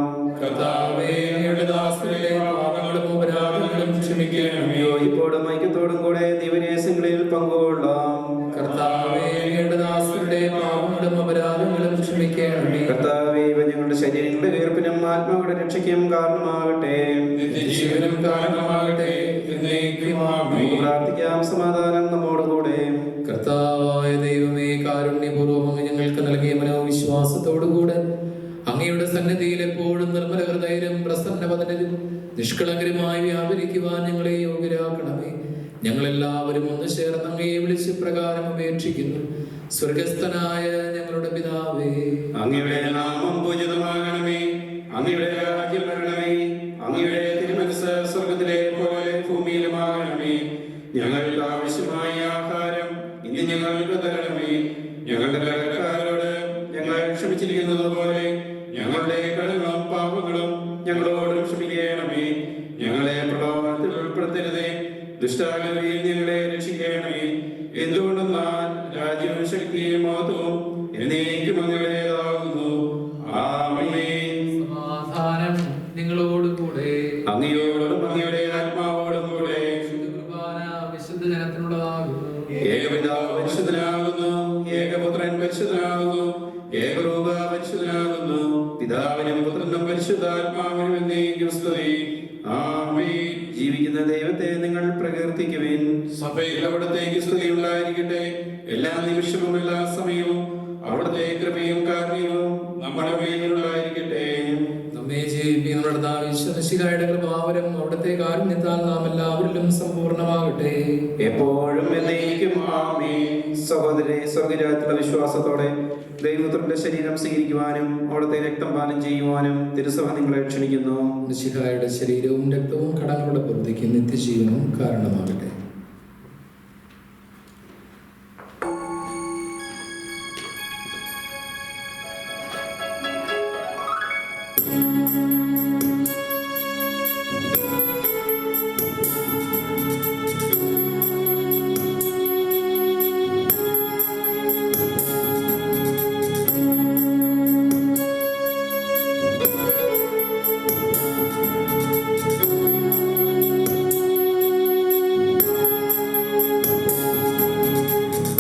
B: യോജിപ്പോടും ഐക്യത്തോടും കൂടെ ദിവരേശങ്ങളിൽ പങ്കുകൊള്ളാം. കർത്താവേ, ഇവ ഞങ്ങളുടെ ശരീരങ്ങളുടെ വീർപ്പിനും ആത്മാവുടെ രക്ഷയ്ക്കും കാരണമാകട്ടെ. നമുക്ക് പ്രാർത്ഥിക്കാം. സമാധാനം നമ്മോടുകൂടെ.
A: കർത്താവായ ദൈവമേ, കാരുണ്യപൂർവ്വം ഞങ്ങൾക്ക് നൽകിയ മനോവിശ്വാസത്തോടുകൂടെ അങ്ങയുടെ സന്നിധിയിൽ എപ്പോഴും നിർമ്മല ഹൃദയരും പ്രസന്നവദനരും നിഷ്കളങ്കരുമായി വ്യാപരിക്കുവാൻ ഞങ്ങളെ യോഗ്യരാക്കണമേ. ഞങ്ങളെല്ലാവരും ഒന്ന് ചേർന്ന് അങ്ങയെ വിളിച്ച് പ്രകാരം അപേക്ഷിക്കുന്നു. സ്വർഗസ്ഥനായ ഞങ്ങളുടെ പിതാവേ,
B: അങ്ങയുടെ നാമം പൂജിതമാകണമേ. അങ്ങയുടെ രാജ്യം വരണമേ. അങ്ങയുടെ തിരുമനസ്സ് സ്വർഗത്തിലെ പോലെ ഭൂമിയിലുമാകണമേ. ഞങ്ങൾക്ക് ആവശ്യമായ ആഹാരം ഇന്ന് ഞങ്ങൾക്ക് തരണമേ. ഞങ്ങളുടെ കടക്കാരോട് ഞങ്ങൾ ക്ഷമിച്ചിരിക്കുന്നത് പോലെ ഞങ്ങളുടെ കടങ്ങളും പാപങ്ങളും ഞങ്ങളോട് ക്ഷമിക്കണമേ. ഞങ്ങളെ പ്രലോഭനത്തിൽ ഉൾപ്പെടുത്തരുതേ, ദുഷ്ടാലയിൽ ഞങ്ങളെ രക്ഷിക്കണമേ. എന്തുകൊണ്ടെന്നാൽ രാജ്യവും ശക്തിയും മഹത്വവും എന്നേക്കും അങ്ങയുടേതാകുന്നു. ആമേൻ.
A: സമാധാനം നിങ്ങളോടുകൂടെ.
B: അങ്ങയോടും അങ്ങയുടെ ആത്മാവോടും കൂടെ.
A: വിശുദ്ധ ജനത്തിനുള്ളതാകുന്നു.
B: ഏകപിതാവ് പരിശുദ്ധനാകുന്നു, ഏകപുത്രൻ പരിശുദ്ധനാകുന്നു, ഏകരൂപ പരിശുദ്ധനാകുന്നു. പിതാവിനും പുത്രനും പരിശുദ്ധാത്മാവിനും എന്നേക്കും സ്തുതി. ആമേൻ. ജീവിക്കുന്ന ദൈവത്തെ നിങ്ങൾ പ്രകീർത്തിക്കുവിൻ. സഭയിൽ അവിടത്തേക്ക് സ്തുതി ഉണ്ടായിരിക്കട്ടെ. എല്ലാ നിമിഷവും എല്ലാ സമയവും അവിടുത്തെ കൃപയും കാരുണ്യവും നമ്മുടെ മേലുണ്ടായിരിക്കട്ടെ.
A: നമ്മെ ജീവിപ്പിക്കുന്ന ഈശ്വരശിലായുടെ കൃപാവരം അവിടുത്തെ കാരുണ്യത്താൽ നാം എല്ലാവരിലും സമ്പൂർണ്ണമാകട്ടെ,
B: എപ്പോഴും എന്നേക്കും ആമേൻ. സഹോദരരെ, സ്വർഗരാജ്യത്തിലുള്ള വിശ്വാസത്തോടെ ദൈവപുത്രന്റെ ശരീരം സ്വീകരിക്കുവാനും അവിടുത്തെ രക്തം പാനം ചെയ്യുവാനും തിരുസഭ നിങ്ങളെ ക്ഷണിക്കുന്നു.
A: മിശിഹായുടെ ശരീരവും രക്തവും കടങ്ങളുടെ പൂർത്തിക്ക് നിത്യജീവനവും കാരണമാകട്ടെ.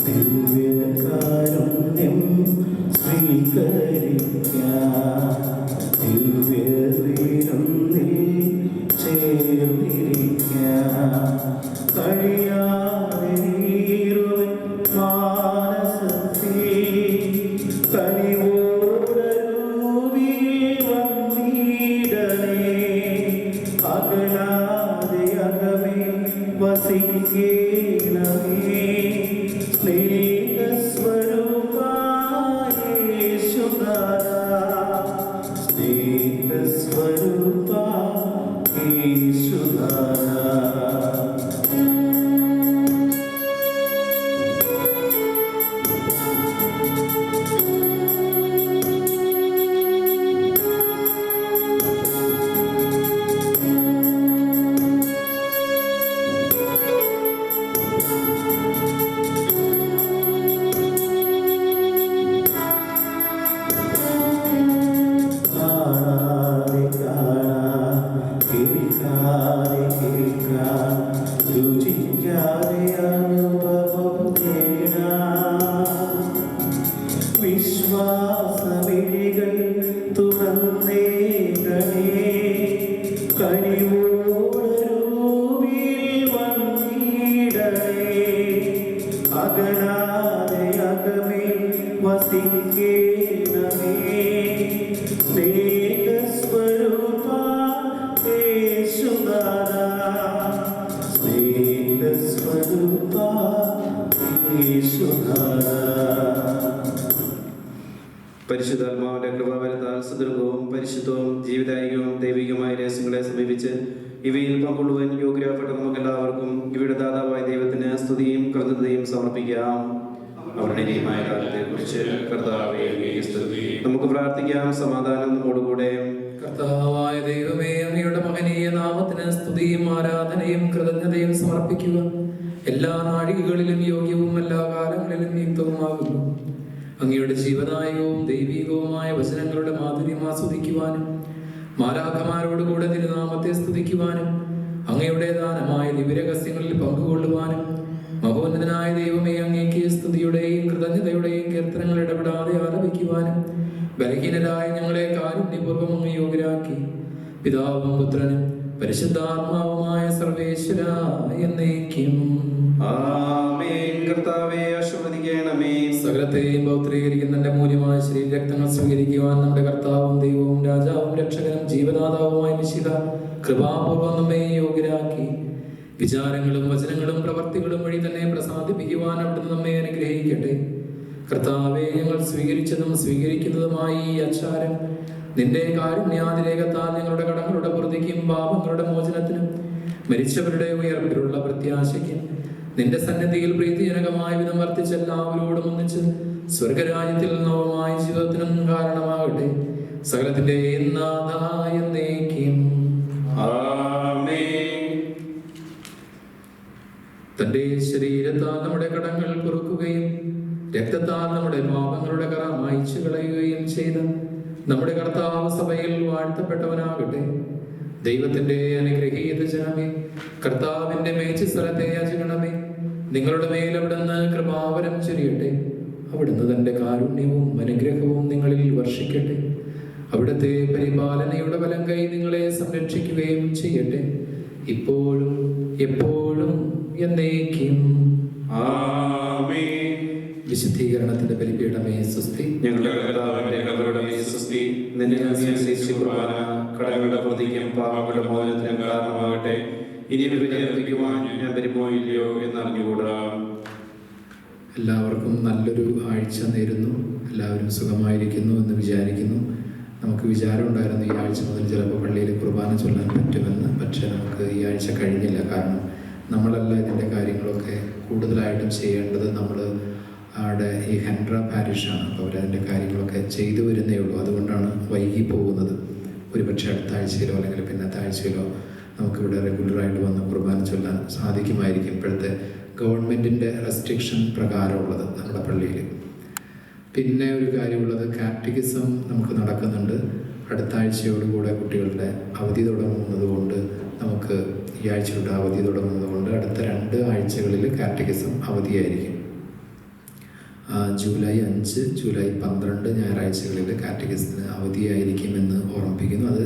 C: ദിവ്യകാരുണ്യം സ്വീകരിക്കാം, ദിവ്യവിരുന്നിൽ ചേർന്നിരിക്കാം. കഴിയാതെ നീറുവൻ മാനസത്തിൽ കനിവോടരൂപിൽ വന്നിടണേ. അകലാതെ അകമേ വസിക്കേണമേ. വിശ്വാസമിഴികൾ തുറന്നേകണേ. കനിവോടരൂപിൽ വന്നിടണേ. അകലാതെ അകമേ വസിക്കേണമേ. സ്നേഹസ്വരൂപാ യേശുനാഥാ, സ്നേഹസ്വരൂപാ യേശുനാഥാ.
B: പരിശുദ്ധാത്മാവിന്റെ കൃപാവരത്താൽ സുദൃഢവും പരിശുദ്ധവും ജീവിതായികവും ദൈവികമായ രഹസ്യങ്ങളെ സമീപിച്ച് ഇവയിൽ പങ്കുകൊള്ളുവാൻ യോഗ്യരാപ്പെട്ട നമുക്കെല്ലാവർക്കും ഇവയുടെ ദാതാവായ ദൈവത്തിന് സ്തുതിയും കൃതജ്ഞതയും സമർപ്പിക്കാം. അവരുടെ നീയമായ കാലത്തെ കുറിച്ച് കർത്താവേ അങ്ങേക്ക് സ്തുതി. നമുക്ക് പ്രാർത്ഥിക്കാം. സമാധാനം നമ്മോടുകൂടെ.
A: കർത്താവായ ദൈവമേ, അങ്ങയുടെ മഹനീയ നാമത്തിന് സ്തുതിയും ആരാധനയും കൃതജ്ഞതയും സമർപ്പിക്കുക എല്ലാ നാഴികകളിലും യോഗ്യവും എല്ലാ കാലങ്ങളിലും യുക്തവുമാകുന്നു. അങ്ങയുടെ ജീവനായകവും ദൈവികവുമായ വചനങ്ങളുടെ മാധുര്യം ആസ്വദിക്കുവാനും മാലാഖമാരോടുകൂടെ തിരുനാമത്തെ സ്തുതിക്കുവാനും അങ്ങയുടെ ദാനമായ ദിവ്യരഹസ്യങ്ങളിൽ പങ്കുകൊള്ളുവാനും മഹോന്നതനായ ദൈവമേ, അങ്ങേക്ക് സ്തുതിയുടെയും കൃതജ്ഞതയുടെയും കീർത്തനങ്ങൾ ഇടപെടാതെ ആലപിക്കുവാനും ബലഹീനരായ ഞങ്ങളെ കാരുണ്യപൂർവ്വം അങ്ങ് യോഗ്യരാക്കി. പിതാവും പുത്രനും പരിശുദ്ധാത്മാവുമായ സർവേശ്വര എന്നേക്കും
B: ആമേൻ. കർത്താവേ ആശീർവദിക്കണമേ.
A: സകലത്തെയും പൗത്രീകരിക്കുന്ന തന്റെ മൂല്യമായ ശരീരരക്തങ്ങൾ സ്വീകരിക്കുവാൻ നമ്മുടെ കർത്താവും ദൈവവും രാജാവും രക്ഷകനും ജീവനാഥാവുമായ മിശിഹ കൃപാപൂർവ്വം നമ്മെ യോഗ്യരാക്കി. വിചാരങ്ങളും വചനങ്ങളും പ്രവർത്തികളും വഴി തന്നെ പ്രസാദിപ്പിക്കുവാൻ അവിടുന്ന് നമ്മെ അനുഗ്രഹിക്കട്ടെ. കർത്താവെ, ഞങ്ങൾ സ്വീകരിച്ചതും സ്വീകരിക്കുന്നതുമായി ഈ ആചാരം നിന്റെ കാരുണ്യാതിരേകത്താൽ ഞങ്ങളുടെ കടങ്ങളുടെ പൂർത്തിക്കും പാപങ്ങളുടെ മോചനത്തിനും മരിച്ചവരുടെ ഉയർപ്പിലുള്ള പ്രത്യാശയ്ക്കും നിന്റെ സന്നിധിയിൽ പ്രീതിജനകമായ വിധം വർത്തിച്ച എല്ലാവരോടും ഒന്നിച്ച് സ്വർഗരാജ്യത്തിൽ നവമായ ജീവിതത്തിനും കാരണമാകട്ടെ. സകലത്തിന്റെ നാഥായ എന്നേക്കും
B: ആമേൻ.
A: തന്റെ ശരീരത്താൽ നമ്മുടെ കടങ്ങൾ പൊറുക്കുകയും രക്തത്താൽ നമ്മുടെ പാപങ്ങളുടെ കറ മായ്ച്ചു കളയുകയും ചെയ്ത നമ്മുടെ കർത്താവ് സഭയിൽ വാഴ്ത്തപ്പെട്ടവനാകട്ടെ. ദൈവത്തിന്റെ അനുഗ്രഹീത ജനമേ, കർത്താവിന്റെ മേച്ചു സ്ഥലത്തെ യാചകണമേ. നിങ്ങളുടെ മേൽ അവിടുന്ന് കൃപാവരം ചൊരിയട്ടെ. അവിടുന്ന് തന്റെ കാരുണ്യവും അനുഗ്രഹവും നിങ്ങളിൽ വർഷിക്കട്ടെ. അവിടുത്തെ പരിപാലനയുടെ വലം കൈ നിങ്ങളെ സംരക്ഷിക്കുകയും ചെയ്യട്ടെ, ഇപ്പോഴും എപ്പോഴും എന്നേക്കും
B: ആമേൻ.
A: വിശുദ്ധീകരണത്തിന്റെ ബലിപീഠമേ സ്വസ്തി.
B: ഞങ്ങളുടെ കർത്താവിന്റെ കബറുടമേ സ്വസ്തി. നിന്റെ അനുസരിച്ച് കുർബാന കടങ്ങളുടെ പ്രതിക്കും പാപങ്ങളുടെ മോചനത്തിനും കാരണമാകട്ടെ. ഇനി വിലയർപ്പിക്കുവാൻ ഞാൻ വരുമോ ഇല്ലയോ എന്നറിഞ്ഞുകൂടാ.
A: എല്ലാവർക്കും നല്ലൊരു ആഴ്ച നേരുന്നു. എല്ലാവരും സുഖമായിരിക്കുന്നു എന്ന് വിചാരിക്കുന്നു. നമുക്ക് വിചാരമുണ്ടായിരുന്നു ഈ ആഴ്ച മുതൽ ചിലപ്പോൾ പള്ളിയിൽ കുർബാന ചൊല്ലാൻ പറ്റുമെന്ന്. പക്ഷേ നമുക്ക് ഈ ആഴ്ച കഴിഞ്ഞില്ല. കാരണം നമ്മളല്ല ഇതിൻ്റെ കാര്യങ്ങളൊക്കെ കൂടുതലായിട്ടും ചെയ്യേണ്ടത്. നമ്മൾ അവിടെ ഈ ഹെൻഡ്ര പാരിഷാണ്. അപ്പോൾ അവരതിൻ്റെ കാര്യങ്ങളൊക്കെ ചെയ്തു വരുന്നേ ഉള്ളൂ. അതുകൊണ്ടാണ് വൈകി പോകുന്നത്. ഒരുപക്ഷെ അടുത്ത ആഴ്ചയിലോ അല്ലെങ്കിൽ പിന്നത്തെ ആഴ്ചയിലോ നമുക്കിവിടെ റെഗുലറായിട്ട് വന്ന് കുർബാന ചൊല്ലാൻ സാധിക്കുമായിരിക്കും. ഇപ്പോഴത്തെ ഗവൺമെൻറ്റിൻ്റെ റെസ്ട്രിക്ഷൻ പ്രകാരമുള്ളത് നമ്മുടെ പള്ളിയിൽ. പിന്നെ ഒരു കാര്യമുള്ളത്, കാറ്റഗിസം നമുക്ക് നടക്കുന്നുണ്ട്. അടുത്ത ആഴ്ചയോടുകൂടെ കുട്ടികളുടെ അവധി തുടങ്ങുന്നത് കൊണ്ട് നമുക്ക് ഈ ആഴ്ചയുടെ അവധി തുടങ്ങുന്നത് കൊണ്ട് അടുത്ത 2 ആഴ്ചകളിൽ കാറ്റഗിസം അവധിയായിരിക്കും. ജൂലൈ 5, ജൂലൈ 12 ഞായറാഴ്ചകളിൽ കാറ്റഗിസത്തിന് അവധിയായിരിക്കുമെന്ന് ഓർമ്മിപ്പിക്കുന്നു. അത്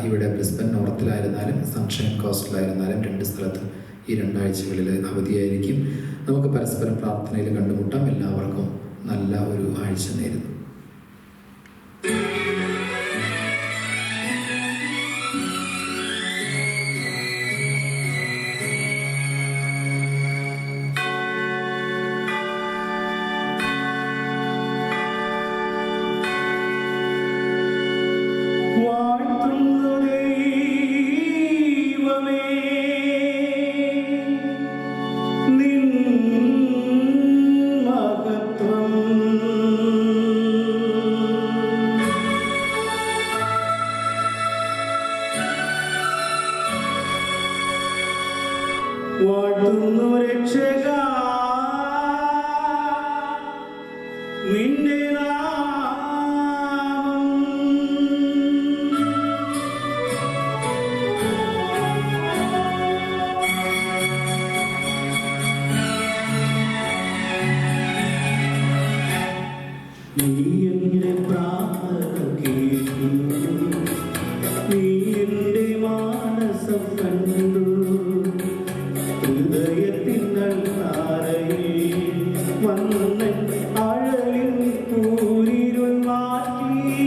A: ഇവിടെ ബ്രിസ്ബൻ നോർത്തിലായിരുന്നാലും സൺഷൈൻ കോസ്റ്റിലായിരുന്നാലും 2 സ്ഥലത്തും ഈ 2 ആഴ്ചകളിൽ അവധിയായിരിക്കും. നമുക്ക് പരസ്പരം പ്രാർത്ഥനയിൽ കണ്ടുമുട്ടാം. എല്ലാവർക്കും നല്ല ഒരു ആഴ്ച നേരുന്നു.
C: വാഴ്ത്തുന്നു ദൈവമേ, നിൻ മഹത്വം. വാഴ്ത്തുന്നു രക്ഷകാ, നിന്റെ നാമം. നീ എന്റെ പ്രാർത്ഥന കേട്ടു, നീ എന്റെ മാനസം കണ്ടു. ഹൃദയത്തിനൽ താരയിൽ വന്നൻ അഴലിൻ കൂരിരുൾ മാറ്റി.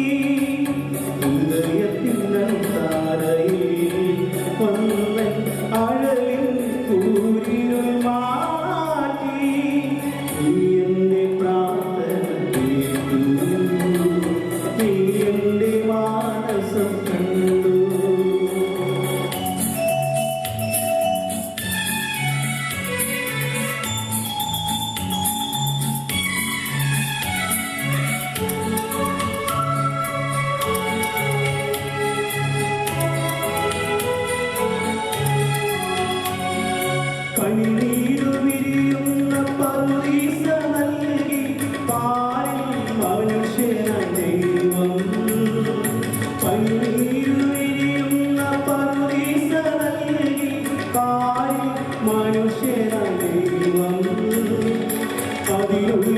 C: ഹൃദയത്തിനൽ താരയിൽ വന്നൻ അഴലിൻ കൂരിരുൾ മാറ്റി. നീ എന്റെ പ്രാർത്ഥന കേട്ടു, നീ എന്റെ മാനസം കണ്ടു. കണ്ണീരു വിരിയുന്ന പറുദീസ നൽകി പാരിൽ മനുഷ്യനായി ദൈവം. കണ്ണീരു വിരിയുന്ന പറുദീസ നൽകി പാരിൽ മനുഷ്യനായി ദൈവം. അതിലുള്ള